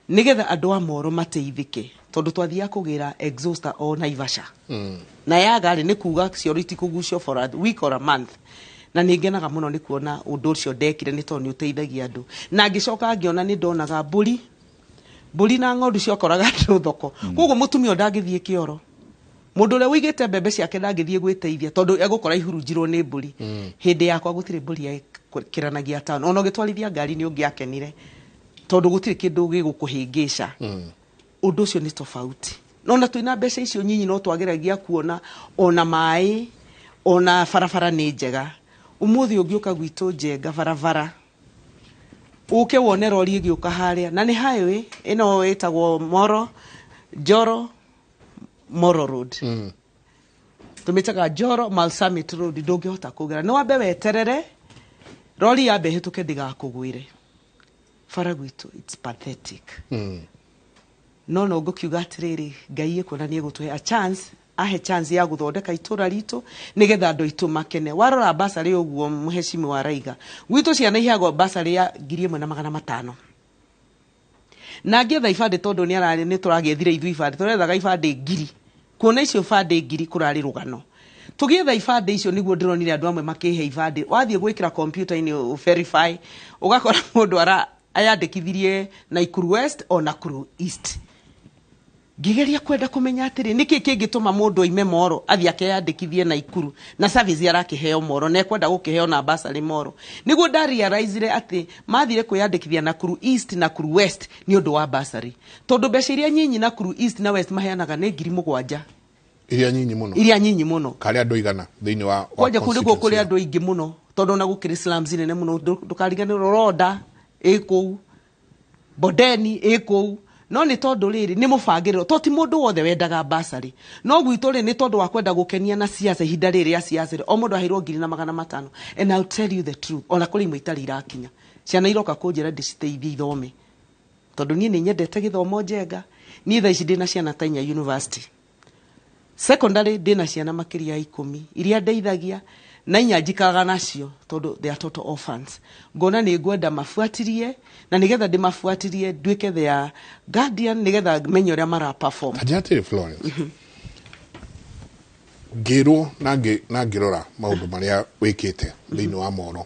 nĩgetha andũ a Moro mateithĩke, tondũ twathiaga kũgĩra exhauster o Naivasha. Na yagarĩ nĩ kuga cioro itikũgucio for a week or a month. Na nĩ ngenaga mũno nĩ kuona ũndũ ũcio ndekire, nĩ tondũ nĩ ũteithagia andũ. Na ngĩcoka ngĩona nĩ ndonaga mbũri na ng'ondu ciokoraga andũ thoko. Koguo mũtumia ndangĩthiĩ kĩoro. Mũndũ ũrĩa wĩigĩte mbembe ciake ndangĩthiĩ gwĩteithia, tondũ egũkora ihurunjirwo nĩ mbũri. Hĩndĩ yakwa gũtirĩ mbũri yakĩranagia town. Ona ũgĩtwarithia ngari nĩ ũngĩakenire, tondũ gũtirĩ kĩndũ gĩgũkũhĩngĩca. Ũndũ ũcio nĩ tofauti. Ona twĩna mbeca icio nyinyi no twageragia kuona ona maĩ, ona barabara nĩ njega. Umuthi ũngĩũka gwitũ Njenga barabara ũke wone rori ĩgĩũka harĩa, na nĩ highway ĩno ĩtagwo Njoro Moro Road. Tũmĩtaga Njoro Malsummit Road, ndũngĩhota kũgera. Nĩ wambe weterere rori yambe hĩtũke ndigakũgwĩre. Bara gwitũ it's pathetic. No ngũkiuga atĩrĩrĩ, Ngai ekuona nĩ egũtũhe a chance, ahe chance ya gũthondeka itũra ritũ nĩgetha andũ aitũ makene. Warora basarĩ ũguo mũhecimu wa Raiga gwitũ ciana iheagwo basarĩ ya 1,500, na ngĩetha ibandĩ tondũ nĩ tũragĩethire ithuĩ ibandĩ, tũrethaga ibandĩ 1,000, kuona icio ibandĩ 1,000 kũrarĩ rũgano. Tũgĩetha ibandĩ icio nĩguo ndĩronire andũ amwe makĩhe ibandĩ, wathiĩ gwĩkĩra computer-inĩ verify ũgakora mũndũ ayandĩkithirie Naikuru West o Nakuru East. ngigeria kwenda kumenya atiri niki kingituma mundu ime moro athi akeyandikithie na ikuru na service arakiheo moro na ekwenda gukiheo na basari moro niguo realize ati mathire kwiyandikithia na kuru east na kuru west ni undu wa basari tondu mbeca iria nyinyi na kuru east na west maheanaga ni 7,000 iria nyinyi muno kari andu igana thiini wa kwaje kurigwo kuri andu ingi muno tondu na gukiri slums nene muno ndukariganirwo Roda iko Bodeni iko no ni tondu riri ni mubangiriro to ti mundu wothe wendaga basari no gwitu ri ni tondu wa kwenda gukenia na siasa ihinda riri ya siasa o mundu ahirwo 2,500 and I'll tell you the truth ona kuri muitari irakinya ciana iroka kunjira ndiciteithie ithome tondu nie ni nyendete githomo njenga ni tha ici ndina ciana tainya university secondary ndina ciana makiria 10 iria ndeithagia na inya njikaga nacio tondu they are total orphans ngona ni ngwenda mafuatirie na nigetha ndimafuatirie nduike their guardian nigetha menye uria mara perform Ajate Florence ngirwo na ngirora maundu maria wikite thiini wa moro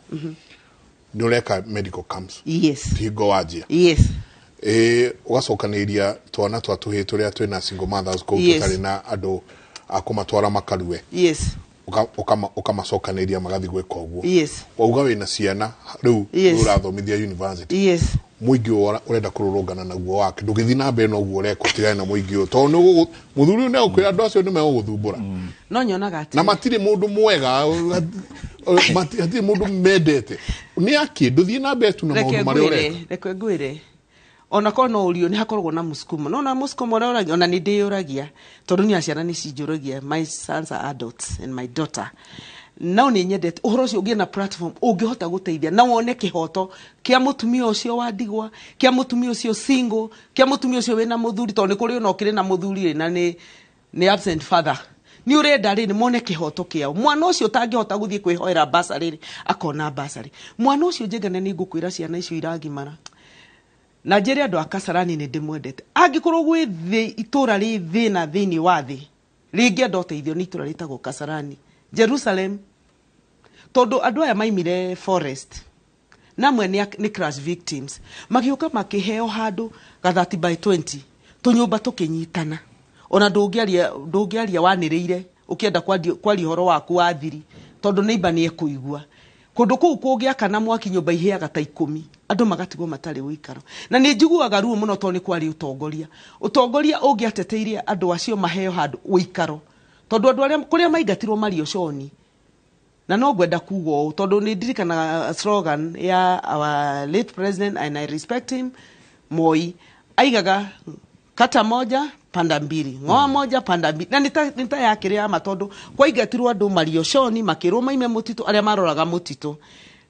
ndureka medical camps yes tigo wajia yes ugacokanĩria twana twatuhĩ tũrĩa twĩna single mothers kũu tũtarĩ na andũ akumatwara makarue yes ukamacokanĩria magathi gwĩka ũguo yes wauga wĩna ciana rĩu ũrathomithia university yes mũingĩ ũrenda kũrũrũngana naguo wake ndũgĩthi na mbere noguo ũreka ũtigane na mũingĩ tondũ mũthuri ũyũ nĩegũkwĩra andũ acio nĩmegũgũthumbũra no nyonaga atĩ na matirĩ mũndũ mwega matirĩ mũndũ mendete nĩ akĩ ndũthiĩ na mbere tu na maũndũ marĩa ũreka reke ngwĩre ona kono urio ni hakoragwo na musukumo no na musukumo uragia ona ni ndiyuragia tondu ni aciana ni cinjuragia my sons are adults and my daughter no ni nyendete uhoro ucio ugie na platform ungihota guteithia na wone kihoto kia mutumia ucio wa ndigwa kia mutumia ucio single kia mutumia ucio wena muthuri tondu ni kuri ona ukire na muthuri na ni absent father ni urenda ri ni mone kihoto kiao mwana ucio tangihota guthie kwihoera basari akona basari mwana ucio njengane ni ngukwira ciana icio iragimara na njeri andu akasarani ni ndimwendete angikorwo gwi thi itura ri thina thini wa thi ringi andu oteithio ni itura ritagwo Kasarani Jerusalem tondu andu aya maimire forest namwe ni crash victims magiuka makiheo handu ga 30/20 tunyumba tukinyitana ona ndungiaria waniriire ukienda kwali horo waku wa thiri tondu neighbor ni ekuigua kundu kuu kungiaka na mwaki nyumba iheaga ta 10 andu magatigwo matari uikaro na ni njiguaga ruo muno tondu ni kwari utongoria ungiateteirie andu acio maheo handu uikaro tondu andu aria kuria maingatirwo Mario Shoni na no gwenda kugo tondu ni ndirikana slogan ya our late president and I respect him Moi aigaga kata moja panda mbili ngoa moja panda mbili na nita yakiria matondu kwa igatirwo andu Mario Shoni makiruma ime mutito aria maroraga mutito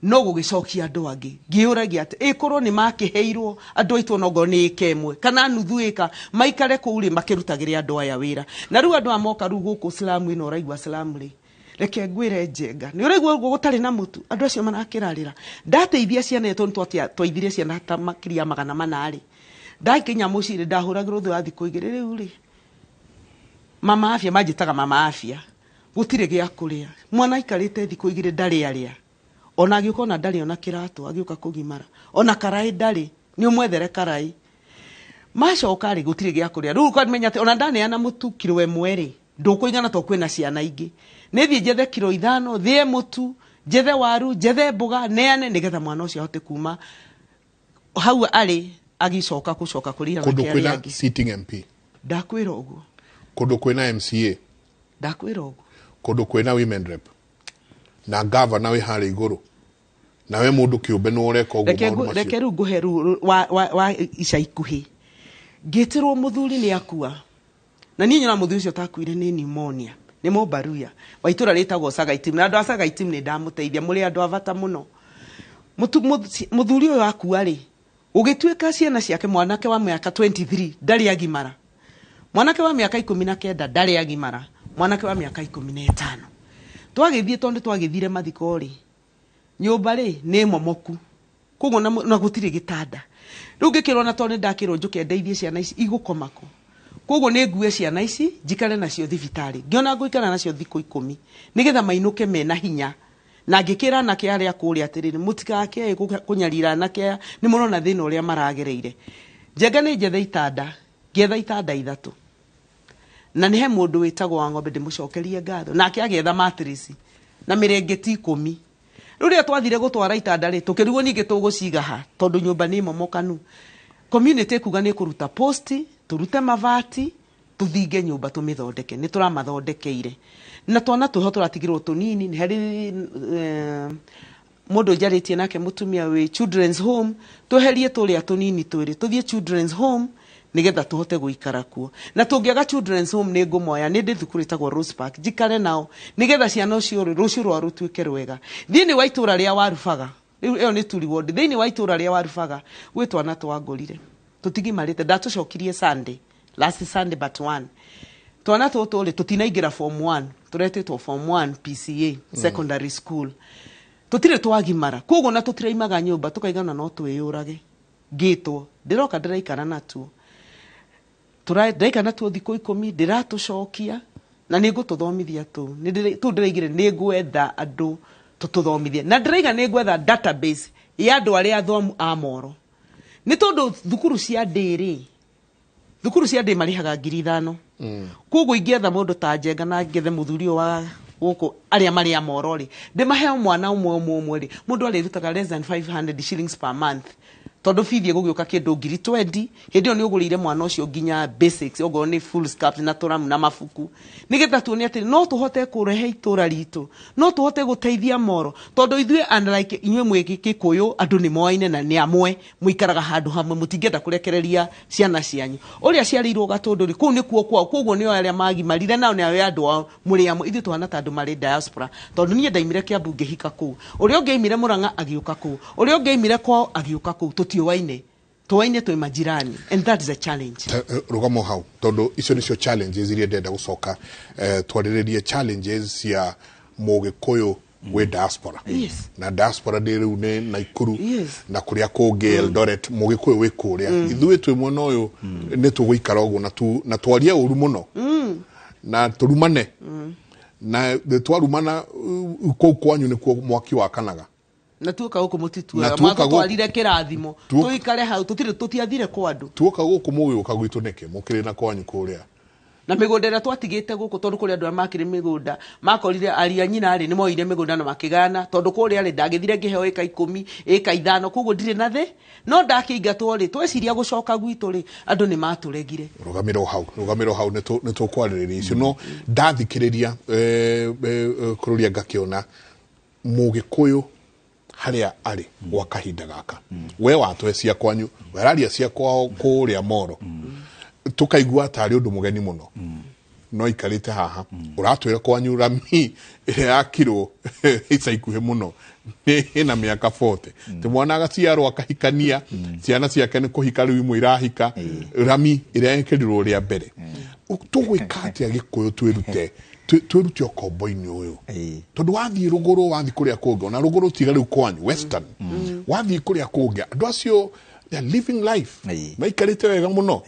no gugicokia andu angi ngiuragia ati ikorwo ni makiheirwo andu aitu nogo ni kemwe kana nuthuika maikare kuuri makirutagiria andu aya wira na riu andu amoka ru guku Islamu ino raigwa Islamu ri reke ngwire njenga ni uraigwa gutari na mutu andu acio marakirarira ndateithia ciana eto twaithirie ciana ta makiria 400 ri ndakinya muciri ndahuragirwo thu athi kuigire riu ri mama afya majitaga mama afya gutire gia kuria mwana ikarite thiku igire ndari aria ona agiuka ona ndari ona kiratu agiuka kugimara ona karai ndari ni umwethere karai macoka ri gutire gia kuria riu kwa menya ona ndane ana mutu kilo emwe ndukuigana to kwina ciana ingi nithi jethe kilo 5 thie mutu jethe waru jethe mboga neane nigetha mwana ucio ahote kuma hau ari agicoka kucoka kurira kundu kwina sitting MP ndakwira uguo kundu kwina MCA ndakwira uguo kundu kwina women rep na governor we hari iguru na we mundu kiumbe no ureka uguo maundu macio reke ru guheru wa ica ikuhi ngitirwo muthuri ni akua na ninyi na muthuri ucio takuire ni pneumonia ni mubaruya wa itura ritagwo Sagaitim na andu a Sagaitim ni ndamuteithia muri andu avata muno muthuri uyu akua ri ugituika ciana ciake mwanake wa miaka 23 ndari agimara mwanake wa miaka 19 ndari agimara mwanake wa miaka 15 twagithie tondu twagithire mathiko ri nyumba ri ni momoku kugo na gutire gitanda riu ngikirwo na tondu ndakirwo njuke ndeithie ciana ici igukomako kugo ni ngue ciana ici njikare nacio thibitari ngiona nguikara nacio thikũ 10 nigetha mainuke mena hinya na ngikira na kia aria kuri atiriri mutikake kunyarira na kia ni murona thina uria maragereire njenga ni njethe itanda ngetha itanda 3 na nĩ he mũndũ wĩtagwo wa ng'ombe ndĩmũcokerie ngatho nake agĩetha matress na mĩrengeti 10 rĩu rĩrĩa twathire gũtwara itanda rĩ tũkĩrigwo ningĩ tũgũciga ha tondũ nyũmba nĩ momokanu community kuga nĩ kũruta post tũrute mavati tuthinge nyũmba tũmĩthondeke nĩ tũramathondekeire na twana tũho tũratigirwo tũnini nĩ harĩ mũndũ njarĩtie nake mũtumia wĩ children's home tweherie tũrĩa tũnini twĩrĩ tũthiĩ children's home nigetha tuhote guikara kuo na tũngĩaga children's home nĩ ngũmoya nĩ ndĩ thukuru ĩtagwo Rose Park njikare nao nigetha ciana cio rũciũ rwa rũtuĩke rwega thĩinĩ wa itũra rĩa Warubaga ĩyo nĩ turi ward thĩinĩ wa itũra rĩa Warubaga gwĩ twana twangũrire tũtigimarĩte ndatũcokirie Sunday last Sunday but one twana tũtũ rĩ tũtinaingĩra form 1 tũretĩtwo form 1 PCA secondary school tutire twagimara koguo na tutiraimaga nyumba tukaigana no twiyurage gitwo ndiroka ndiraikara natuo ndaika natuo thikũ 10 ndiratucokia na nĩngũtũthomithia tu ndiraigire nĩngwetha andũ tutũthomithie na ndiraiga nĩngwetha database ya andũ arĩa athomu a Moro nĩ tondũ thukuru cia ndĩrĩ marihaga 5,000 koguo ingĩetha mũndũ ta Njenga na ngethe mũthuri wa gũkũ arĩa marĩa Moro rĩ ndĩmahe mwana ũmwe rĩ mũndũ arĩrutaga less than 500 shillings per month tondũ bithi gũgĩũka kĩndũ 20,000 hĩndĩ ĩyo nĩ ũgũrĩire mwana ũcio nginya basics ogo nĩ full scarf na tũramu na mabuku nĩgetha tuone atĩ no tũhote kũrehe itũra ritũ no tũhote gũteithia Moro tondũ ithuĩ unlike inyuĩ mwĩ Gĩkũyũ andũ nĩ moaine na nĩ amwe mũikaraga handũ hamwe mũtingĩenda kũrekereria ciana cianyu ũrĩa ciarĩirwo Gatũndũ kũu nĩ kuo kwao koguo nĩo arĩa magimarire nao nĩo andũ ao mũrĩ amwe ithuĩ twana ta andũ marĩ diaspora tondũ niĩ ndaimire Kĩambu ngĩhika kũu ũrĩa ũngĩ aimire Mũrang'a agĩũka kũu ũrĩa ũngĩ aimire kwao agĩũka kũu tũwaine twĩ majirani and that is a challenge rugamo hau tondu icio nicio challenges iria ndenda gucoka twarĩrĩrie challenges cia Mũgĩkũyũ we diaspora na diaspora ndĩ rĩu nĩ Naikuru na kũrĩa kũngĩ Eldoret Mũgĩkũyũ wĩ kũrĩa ithuĩ twĩ mwena ũyũ nĩ tũgũikara ũguo na twarie ũru mũno na tũrumane na twarumana kũu kwanyu nĩkuo mwaki wakanaga na tuoka guku mutitua matwarire kirathimo tuikare hau tutiathire kwa andu tuoka guku mugiuka gwitu neke mukire na kwanyu kuria na migunda ira twatigite guku tondu kuri andu makire migunda makorire aria nyina ari ni moire migunda na makigana tondu kuri ari ndagithire ngiheo eka 10 eka 5 koguo ndire na the no ndakiingatwo ri tweciria gucoka gwitu ri andu ni maturegire rugamiro hau ni tukwaririria icio no ndathikiriria kururia ngakiona Mũgĩkũyũ haria ari gwa kahinda gaka we watwe cia kwanyu weraria cia kwao kuria Moro tukaigua tari undu mugeni muno no ikarite haha uratwira kwanyu rami yakirwo ica ikuhe muno ina miaka 40 ti mwana agaciarwo akahikania ciana ciake ni kuhika riu imwe irahika rami iria yekerirwo ria mbere tugwika atia Gĩkũyũ twirute okombo-inĩ ũyũ tondu wathii ruguru wathii kuria kũngĩ na ruguru tiga riu kwanyu western wathii kuria kũngĩ andu acio they are living life maikarite wega muno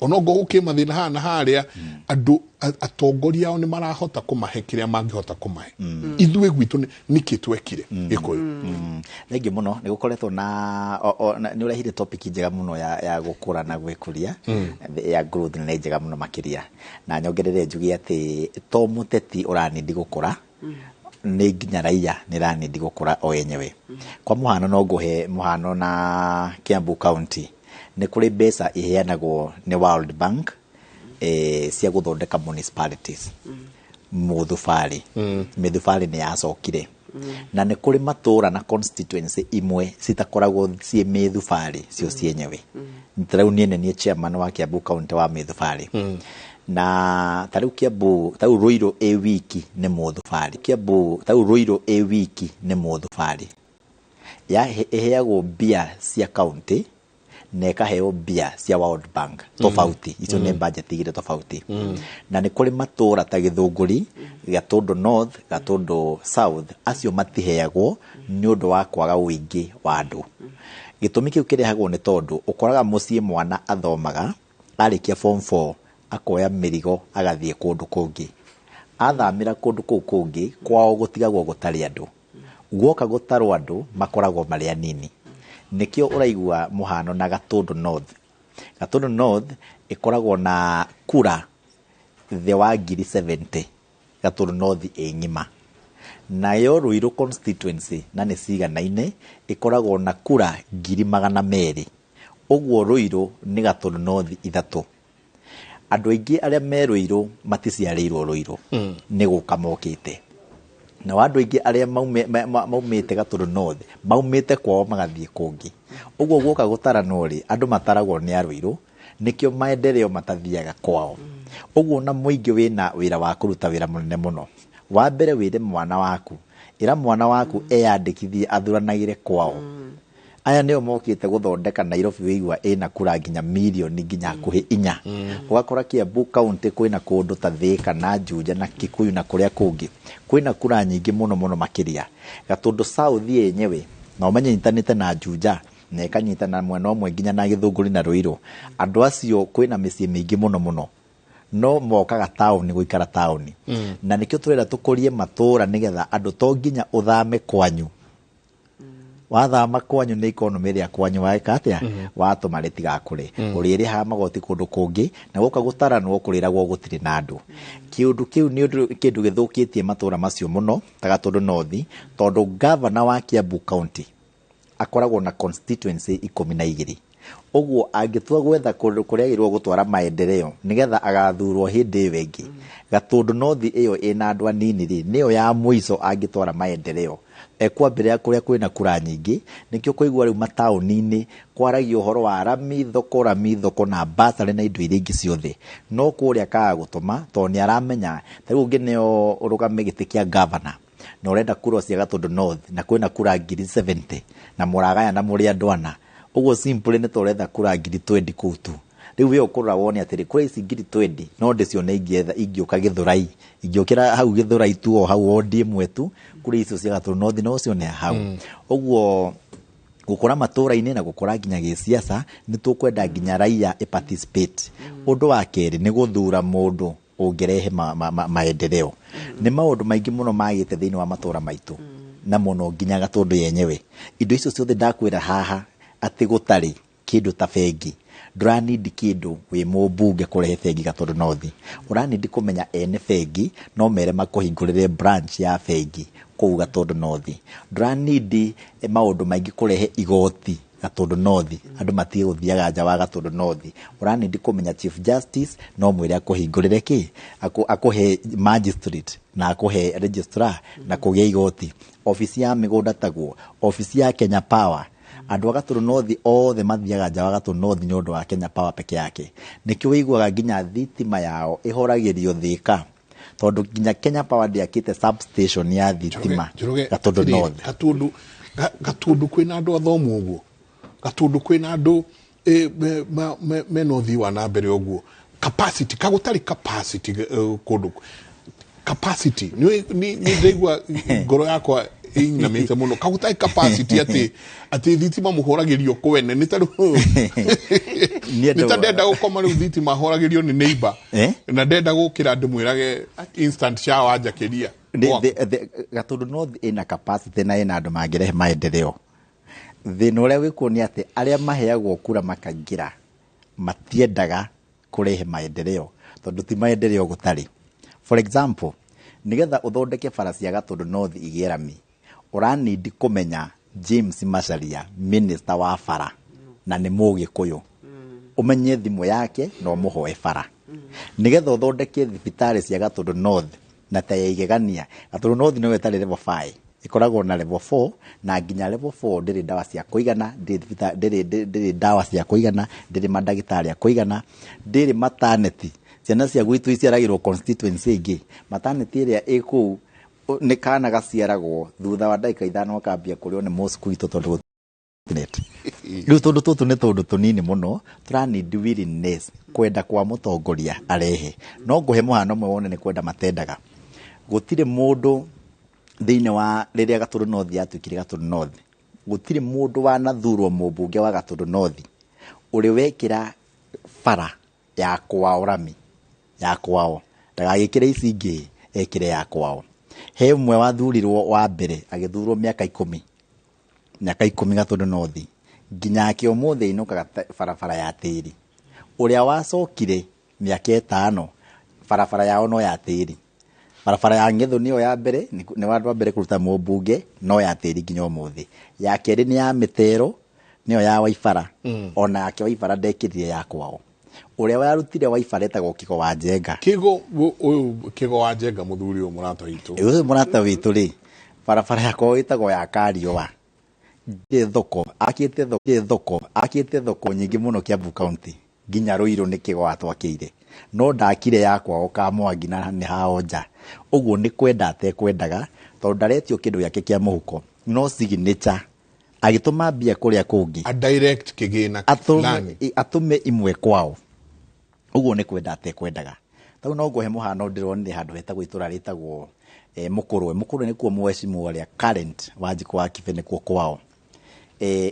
ona ngo gukimathina haha na haria andu atongoria ao ni marahota kumahe kiria mangihota kumahe ithuĩ gwitũ niki twekire Gĩkũyũ thengi muno ni gukoretwo na ni urehire topic njega muno ya gukura na gwikuria ya growth ni njega muno makiria na nyongerere njugi ati to muteti uranindi gukura ni nginya raia ni ranindi gukura o yenyewe kwa muhano no nguhe muhano na Kiambu County ni kuri mbeca iheanagwo ni World Bank cia guthondeka municipalities muthubari mithubari ni yacokire na ni kuri matura na constituency imwe citakoragwo cie mithubari cio cienyewe ntarau nie chairman wa Kiambu County wa mithubari na tariu Kiambu tau Ruiru wiki ni muthubari Kiambu tau Ruiru wiki ni muthubari ya eheagwo bia cia county na ikaheo bia cia World Bank tofauti icio ni budget igire tofauti na ni kuri matura ta Githunguri Gatũndũ North Gatũndũ South acio matiheagwo ni undu wa kwaga uingi wa andu gitumi kiu kirehagwo ni tondu ukoraga mucii mwana athomaga arikia form 4 akoya mirigo agathie kundu kungi athamira kundu kuu kungi kwao gutigagwo gutari andu guoka gutarwo andu makoragwo mari anini nikio uraigua muhano na Gatũndũ North ikoragwo na kura the wa ngiri 70 Gatũndũ North ng'ima. Nayo Ruiru constituency na nĩ ciganaine ikoragwo na kura 200,000. Ũguo Ruiru nĩ Gatũndũ North 3. Andũ aingĩ arĩa me Ruiru maticiarĩirwo Ruiru nĩ gũka mokĩte. Na andũ aingĩ arĩa maumĩte Gatũndũ North maumĩte kwao magathiĩ kũngĩ. Ũguo gũka gũtaranwo rĩ, andũ mataragwo nĩ Ruiru nikio maendeleo matathiaga kwao. Ũguo na mũingĩ wĩna wĩra wa kũruta wĩra mũnene mũno. Wa mbere wĩre mwana waku, ĩra mwana waku eyandĩkithie athuranagĩre kwao. Aya nĩo mokĩte gũthondeka Nairobi wĩigua ĩna kura nginya milioni nginya hakuhĩ 4. Ũgakora Kiambu County kwĩna kũndũ ta Thika na Juja na Kikuyu na kũrĩa kũngĩ kwĩna kura nyingĩ mũno makĩria. Gatũndũ South yenyewe na ũmenyitanĩte na Juja na ĩkanyitana mwena ũmwe nginya na Gĩthũngũri na Ruiru. Andũ acio kwĩna mĩciĩ mĩingĩ mũno no mokaga taũni gũikara taũni. Na nĩkĩo tũrenda tũkũrie matũra nĩgetha andũ to nginya ũthame kwanyu. Wathama kwanyu nĩ economy ĩrĩa kwanyu waĩka atĩa watũma rĩtigakũre. Ũrĩrĩhaga magoti kũndũ kũngĩ na gũka gũtaranwo kũrĩragwo gũtirĩ na andũ. Kĩũndũ kĩu nĩ kĩndũ gĩthũkĩtie matũra macio mũno ta Gatũndũ North, tondũ governor wa Kiambu County akoragwo na constituency 12. Ũguo angĩtua gwetha kũndũ kũrĩa agĩrĩirwo gũtwara maendeleo nĩgetha agathurwo hĩndĩ ĩyo ĩngĩ, Gatũndũ North ĩyo ĩna andũ anini rĩ, nĩyo ya mũico angĩtwara maendeleo. Ekwambĩrĩria kũrĩa kwĩna kura nyingĩ, nĩkĩo kũigua rĩu mataũni-inĩ kwaragio ũhoro wa rami thoko na basarĩ na indo iria ingĩ ciothe. No kũrĩa akaga gũtũma tondũ nĩ aramenya ta rĩu ũngĩ nĩo ũrũgame gĩtĩ kĩa governor na ũrenda kura cia Gatũndũ North na kwĩna kura 70 na mũragaya na mũrĩ andũ ana. Ũguo simple nĩ tũretha kura 20 kũu tu. Rĩu we ũkũrora wone atĩrĩ kura ici 20 no ndĩcione ingĩũka Gĩthũrai, ingĩũkĩra hau Gĩthũrai tu o hau odi ĩmwe tu, kura icio cia Gatũndũ North no cione hau. Ũguo gũkũra matũra-inĩ na gũkũra nginya gĩsiasa nĩ tũkwenda nginya raia participate. Ũndũ wa kerĩ nĩ gũthura mũndũ ũngĩrehe maendeleo. Nĩ maũndũ maingĩ mũno magĩte thĩinĩ wa matũra maitũ na mũno nginya Gatũndũ yenyewe. Indo icio ciothe ndakwĩra haha atĩ gũtarĩ kĩndũ ta bengi. Ndũranindi kĩndũ wĩ mũmbunge kũrehe bengi Gatũndũ North. Ũranindi kũmenya ene bengi no mere makũhingũrĩre branch ya bengi kũu Gatũndũ North. Ndũranindi maũndũ maingĩ kũrehe igoti Gatũndũ North. Andũ matige gũthiaga nja wa Gatũndũ North. Ũranindi kũmenya Chief Justice no mwĩre akũhingũrĩre kĩ, akũhe magistrate na akũhe registrar na kũgĩa igoti. Ofisi ya mĩgũnda taguo, ofisi ya Kenya Power. Andũ a Gatũndũ North othe mathiaga nja wa Gatũndũ North nĩ ũndũ wa Kenya Power peke yake. Nĩkĩo wĩiguaga nginya thitima yao ĩhoragĩrio Thika tondũ nginya Kenya Power ndĩakĩte substation ya thitima Gatũndũ North. Gatũndũ kwĩna andũ athomu ũguo, Gatũndũ kwĩna andũ mena ũthii wa na mbere ũguo. Capacity kagũtarĩ capacity kũndũ capacity ni ndaigua ngoro yakwa inamĩte mũno kagũtarĩ capacity atĩ thitima mũhoragĩrio kwene nĩ ta ndenda gũkoma rĩu thitima horagĩrio nĩ neighbor na ndenda gũkĩra ndĩmwĩrage instant shower njakĩria. Gatũndũ North ĩna capacity na ĩna andũ mangĩrehe maendeleo. Thĩna ũrĩa wĩkuo nĩ atĩ arĩa maheagwo kura makaingĩra matiendaga kũrehe maendeleo tondũ ti maendeleo gũtarĩ. For example, nigetha ũthondeke bara cia Gatũndũ North igĩrami, ũranindi kũmenya James Macharia, minister wa bara na nĩ Mũgĩkũyũ. Ũmenye thimũ yake na ũmũhoe bara. Nigetha ũthondeke thibitarĩ cia Gatũndũ North na ta ya igegania. Gatũndũ North no ĩtarĩ level 5. Ikoragwo na level 4 na nginya level 4 ndĩrĩ ndawa cia kũigana, ndĩrĩ ndawa cia kũigana, ndĩrĩ mandagĩtarĩ a kũigana, ndĩrĩ maternity. Ciana cia gwitũ iciaragĩrwo constituency ĩngĩ. Maternity ĩrĩa ĩ kũu nĩ kana gaciaragwo thutha wa ndagĩka 5 akambia kũrĩo nĩ mũsukuru itũ tondũ internet. Rĩu tondũ tũtũ nĩ tondũ tũnini mũno, tũranindi willingness kwenda kwa mũtongoria arehe. No ngũhe mũhano ũmwe wone nĩ kwenda matendaga. Gũtirĩ mũndũ thĩinĩ wa rĩrĩa Gatũndũ North yatuĩkire Gatũndũ North, gũtirĩ mũndũ wanathurwo mũmbunge wa Gatũndũ North ũrĩ wekĩra bara ya kwao rami ya kwao, ndagagĩkĩre ici ingĩ ekĩre ya kwao. He ũmwe wathurirwo wa mbere agĩthurwo mĩaka 10 Gatũndũ North, nginya akĩ ũmũthĩ ainũkaga barabara ya tĩri. Ũrĩa wacokire mĩaka 5 barabara yao no ya tĩri. Barabara ya Ng'ethu nĩyo ya mbere, nĩ wandu wa mbere kũruta mũmbunge, no ya tĩri nginya ũmũthĩ. Ya kerĩ nĩ ya Mĩtero, nĩyo ya Waibara. Ona yake Waibara ndekĩrire ya kwao. Ũrĩa warutire Waibara etagwo Kigo wa Njenga. Kigo wa Njenga mũthuri ũyũ mũrata witũ. Ũyũ mũrata witũ rĩ, barabara yako ĩtagwo ya Kariũa. Akĩte thoko nyingĩ mũno Kiambu County. Nginya Ruiru nĩ Kigo atwakĩire. No ndakire ya kwao Kamwangi na nĩ hao nja. Ũguo nĩ kwenda atekwendaga, tondũ ndaretio kĩndũ gĩake kĩa mũhuko. No signature. Agĩtũma mbia kũrĩa kũngĩ. A direct kĩgĩna atũme imwe kwao. Ũguo nĩ kwenda atekwendaga. Tau no nguhe mũhano ndĩronire handũ hetagwo itũra rĩtagwo Mũkũrwe. Mũkũrwe nĩkuo mwecimu ũrĩa current Wanjikũ wa Kibe nĩkuo kwao.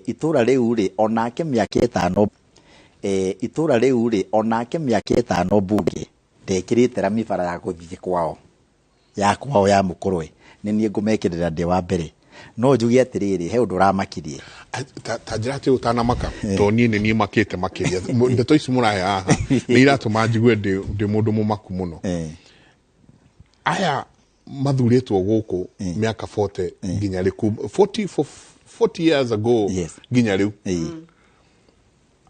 Itũra rĩu rĩ onake mĩaka ĩtano mbunge ndekĩrĩte rami bara ya gũthiĩ kwao ya Mũkũrwe. Nĩ niĩ ngũmekĩrĩra ndĩ wa mbere. No njuge atĩrĩrĩ, he ũndũ ũramakirie. Ta njĩra atĩ ũtanamaka, tondũ niĩ nĩ niĩ makĩte makĩria. Ndeto ici mũrahe haha nĩ iratũma njigue ndĩ mũndũ mũmaku mũno. Aya mathurĩtwo gũkũ mĩaka 40 nginya rĩu 40 years ago nginya rĩu.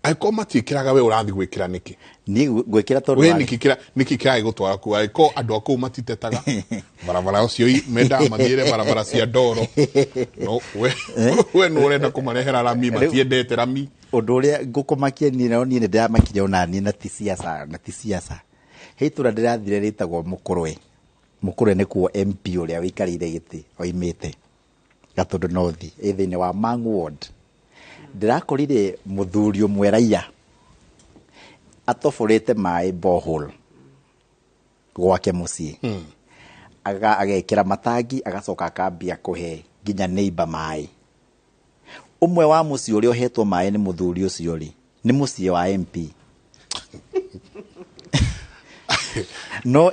Aiko matiĩkĩraga we ũrathi gwĩkĩra nĩkĩ? Niĩ gwĩkĩra tondũ we nĩkĩ kĩraĩ gũtwara kuo? Aiko andũ a kũu matitetaga barabara ũcio menda mathiĩre barabara cia ndoro. No we nĩ ũrenda kũmarehera rami, matiendete rami. Ũndũ ũrĩa ngũkũmakia niĩ nĩ ndĩramakirie ona niĩ na ti siasa. He itũra ndĩrathire rĩtagwo Mũkũrwe. Mũkũrwe nĩkuo MP ũrĩa wĩikarĩire gĩtĩ oimĩte Gatũndũ North thĩinĩ wa Mang'u Ward. Ndĩrakorire mũthuri ũmwe raia atoborete maĩ borehole gwake mũciĩ. Agekĩra matangi agacoka akambia kũhe nginya neighbor maĩ. Ũmwe wa mũciĩ ũrĩa ũhetwo maĩ nĩ mũthuri ũcio rĩ, nĩ mũciĩ wa MP. No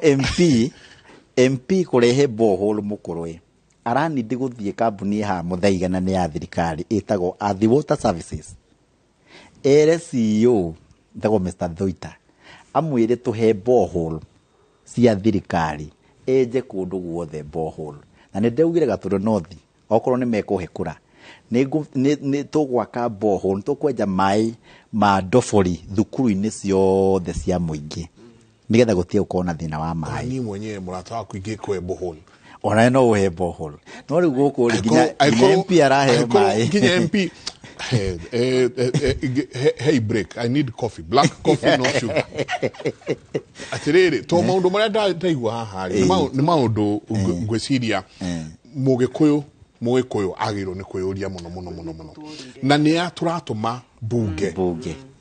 MP kũrehe borehole Mũkũrwe aranindi gũthiĩ kambuni ya Mũthaiga na nĩ ya thirikari ĩtagwo Athi Water Services. Ere CEO ndagwo Mr. Thoita amwĩre tũhe borehole cia thirikari enje kũndũ guothe borehole. Na nĩ ndeugire Gatũndũ North okorwo nĩ mekũhe kura nĩ tũgwaka borehole, tũkwenja maĩ ma ndobori thukuru-inĩ ciothe cia mũingĩ nĩgetha gũtige gũkorwo na thĩna wa maĩ. Niĩ mwenyewe mũrata waku ingĩkũhe borehole. Ona no ũhe borehole. No rĩu gũkũ rĩ nginya MP araheo maĩ. Nginya MP hey break, I need coffee, black coffee, no sugar. Atĩrĩrĩ, to maũndũ marĩa ndaigua haha nĩ maũndũ ngwĩciria Mũgĩkũyũ agĩrĩirwo nĩ kwĩyũria mũno. Na nĩ tũratũma mbunge.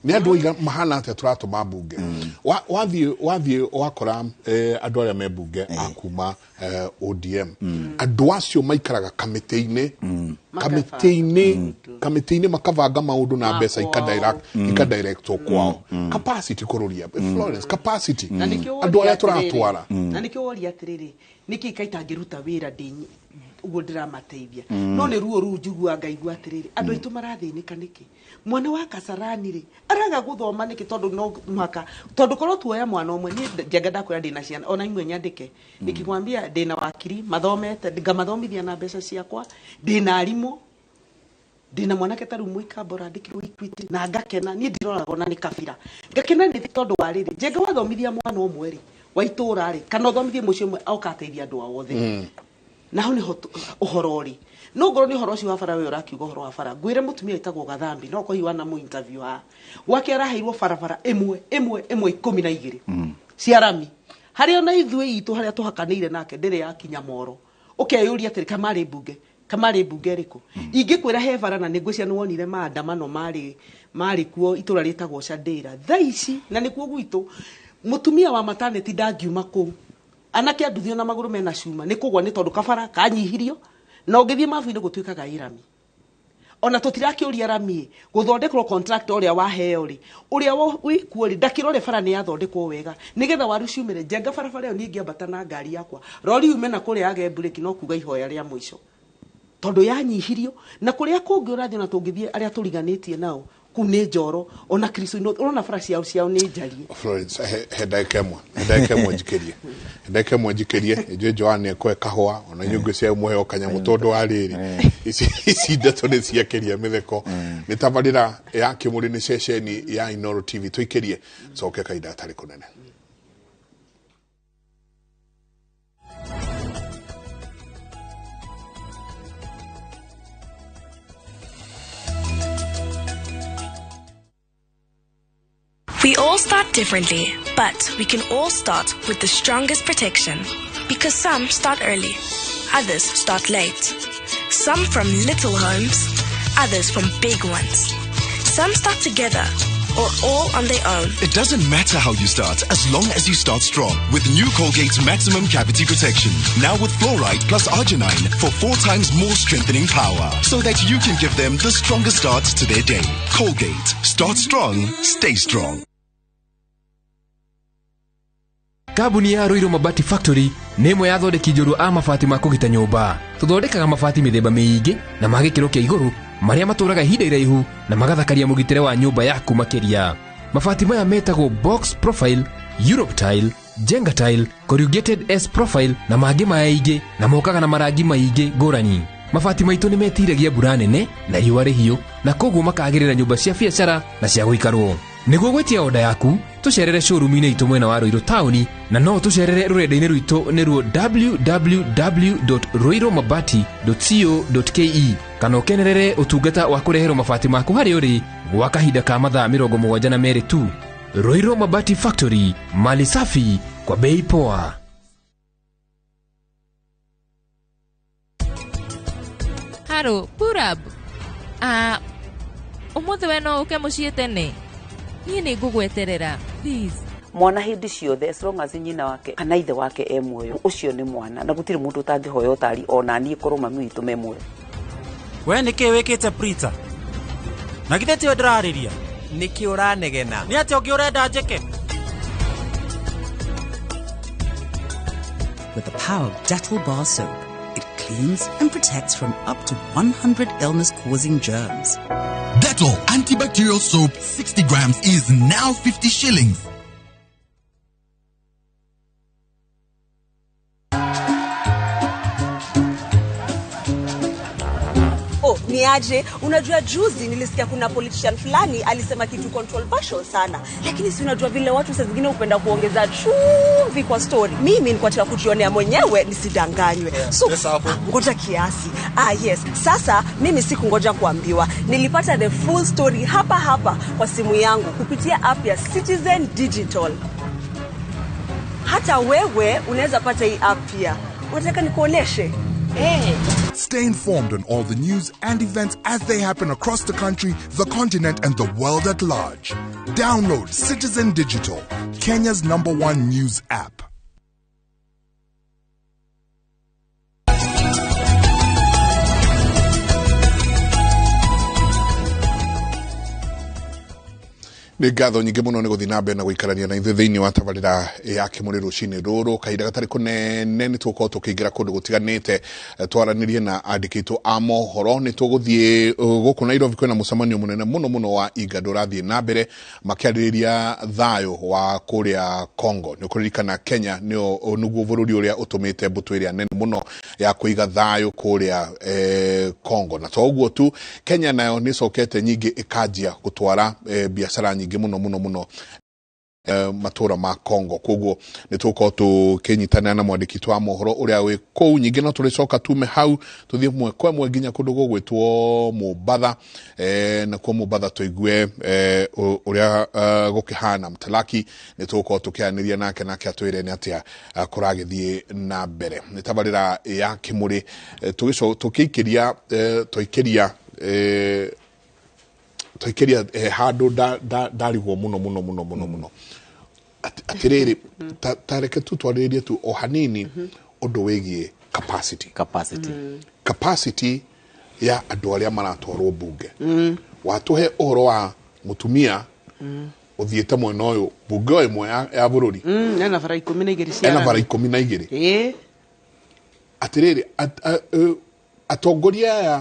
Nĩ andũ aiga mahana atĩa tũratũma mbunge. Wathiĩ wakora andũ arĩa me mbunge a kuma ODM. Andũ acio maikaraga kamĩtĩ-inĩ makabanga maũndũ na mbeca ikadirectwo kwao. Capacity kũrũria Florence, capacity andũ arĩa tũratwara. Na nĩkĩo woria atĩrĩrĩ, nĩkĩ kaitangĩruta wĩra ndĩnyi uguo ndĩramateithia. No nĩ ruo rũu njigua ngaigua atĩrĩrĩ, andũ aitũ marathĩnĩka nĩkĩ? Mwana wa Kasarani rĩ araga gũthoma nĩkĩ? Tondũ no mwaka tondũ korwo tuoya mwana ũmwe niĩ njenga ndakwĩra ndĩna ciana ona imwe nyandĩke nikikwambia ndĩna wakiri mathomete ngamathomithia na mbeca ciakwa, ndĩna arimũ, ndĩna mwanake ta rĩu mũikambora andĩkirwo Equity na ngakena niĩ ndiroragwo na nĩ kabira ngakena nĩ tondũ wa rĩrĩ njenga wathomithia mwana ũmwe rĩ wa itũra rĩ kana ũthomithie mũciĩ ũmwe aukateithia andũ ao othe. Na ho nĩho ũhoro rĩ no ngoro nĩ ũhoro ũcio wa bara we ũrakiuga ũhoro wa bara ngwĩre mũtumia wĩtagwo Gathambi no kũhiwa na mu interview wake araheirwo barabara ĩmwe 12 cia rami harĩa ona ithuĩ itũ harĩa tũhakanĩire nake ndĩrĩ yakinya Moro ũkeyũria atĩrĩ kamarĩ mbunge rĩkũ ingĩkwĩra he bara na nĩngwĩcia nĩ wonire maandamano marĩ kuo itũra rĩtagwo Chandĩra thaa ici na nĩkuo gwitũ mũtumia wa maternity ndangiuma kũu anake anduthio na magũrũ mena cuma nĩ kũgwa nĩ tondũ kabara kanyihirio na ũngĩthiĩ mabu-inĩ gũtuĩkaga irami. Ona tũtirakĩũria rami gũthondekwo contract ũrĩa waheo rĩ ũrĩa wĩkuo rĩ ndakĩrore bara nĩ yathondekwo wega nĩgetha waru ciumĩre njenga barabara ĩyo niĩ ngĩambata na ngari yakwa rori yume na kũrĩa age breki no kuga ihoya rĩa mũico tondũ yanyihirio na kũrĩa kũngĩ ũrathiĩ na tũngĩthiĩ arĩa tũriganĩtie nao kune joro ona Kristo ino ona frasi yao ne jali Florence hedakemwa jikerie eje Joanne ko kahwa ona nyugo cia muhe okanya mutondo ariri isi dato ne cia keria metheko nitabarira ya kimuri ni ceceni ya iNooro TV tuikerie soke kaida tari kunene. We all start differently, but we can all start with the strongest protection. Because some start early, others start late. Some from little homes, others from big ones. Some start together, or all on their own. It doesn't matter how you start, as long as you start strong. With new Colgate's Maximum Cavity Protection. Now with fluoride plus arginine for 4 times more strengthening power. So that you can give them the strongest start to their day. Colgate. Start strong, stay strong. Kabuni ya Roiro Mabati Factory nemo ya thondeki njũru a mabati ma kũgita nyũmba. Tũthondekaga mabati mĩthemba mĩingĩ na ma gĩkĩro kĩa igũrũ marĩa matũraga ihinda iraihu na magathakaria mũgitĩre wa nyũmba yaku makĩria. Mabati maya metagwo Box Profile, Europe Tile, Jenga Tile, Corrugated S Profile na mangĩ maingĩ na mokaga na marangi maingĩ ngũrani. Mabati maitũ nĩ metiragia mbura nene na riũa rĩhiũ na koguo makagĩrĩra nyũmba cia biacara na cia gũikarwo. Nĩguo gwetia oda yaku, tucerere showroom-inĩ itũ mwena wa Roiro Town na no tucerere rũrenda-inĩ rwitũ nĩruo www.roiromabati.co.ke kana ũkenerere ũtungata wa kũreherwo mabati maku harĩ ũrĩ gwa kahinda ka mathaa 72 tu. Roiro Mabati Factory, mali safi kwa bei poa. Haro, Purab. Ũmũthĩ we no ũke mũciĩ tene. Niĩ nĩ ngũgweterera, please. Mwana hindi ciothe as long as nyina wake kana ithe wake e muoyo ucio ni mwana na gutire mundu utangihoya utari ona ni korwo mami witu me muoyo. We niki wikite Prita na githe ti ndirariria niki uranegena ni ati ungi urenda njeke. With the power of Dettol bar soap, it cleans and protects from up to 100 illness-causing germs. Dettol antibacterial soap 60 grams is now 50 shillings. Niaje, unajua juzi nilisikia kuna politician fulani alisema kitu controversial sana, lakini si unajua vile watu saa zingine upenda kuongeza chumvi kwa story. Mimi nilikuwa nataka kujionea mwenyewe nisidanganywe. So ngoja kiasi. Yes, sasa mimi sikungoja kuambiwa. Nilipata the full story hapa kwa simu yangu kupitia app ya Citizen Digital. Hata wewe unaweza pata hii app pia. Unataka nikuoneshe? Stay informed on all the news and events as they happen across the country, the continent, and the world at large. Download Citizen Digital, Kenya's #1 news app. Nĩ ngatho nyingĩ mũno nĩ gũthiĩ na mbere na gũikarania na ithuĩ thĩinĩ wa tabarĩra ya kĩmũrĩ rũcinĩ rũrũ kahinda gatarĩ kũnene nĩ tũgũkorwo tũkĩingĩra kũndũ gũtiganĩte twaranĩrie na andĩki aitũ a mohoro nĩ tũgũthiĩ gũkũ Nairobi kwĩna mũcemanio mũnene mũno wa IGAD ũrathiĩ na mbere makĩarĩrĩria thayũ wa kũrĩa Congo. Nĩ kũririkana Kenya nĩguo bũrũri ũrĩa ũtũmĩte mbũtũ ĩrĩa nene mũno ya kũiga thayũ kũrĩa Congo, na to ũguo tu Kenya nayo nĩ cokete nyingĩ ĩkanjia gũtwara biacara nyingĩ mũno matura ma Congo. Koguo nĩ tũkorwo tũkĩnyitanĩra na mwandĩki wa mohoro ũrĩa wĩ kũu. Nyingĩ no tũrĩcoka tume hau tũthiĩ mwe kwa mwe nginya kũndũ gũgwĩtwo Mombatha, na kwa Mombatha tũigue ũrĩa gũkĩhana Mtalaki. Nĩ tũkorwo tũkĩanĩria nake atwĩre nĩ atĩa kũragĩthiĩ na mbere. Nĩ tabarĩra ya kĩmũrĩ tũkĩikĩria tũikĩria handũ ndarigwo mũno atĩrĩrĩ tareke tu twarĩrĩrie tu o hanini ũndũ wĩgiĩ capacity ya andũ arĩa maratwarwo bunge. Watũhe ũhoro wa mũtumia ũthiĩte mwena ũyũ bunge ĩmwe ya bũrũri ena bara 12 atĩrĩrĩ atongoria aya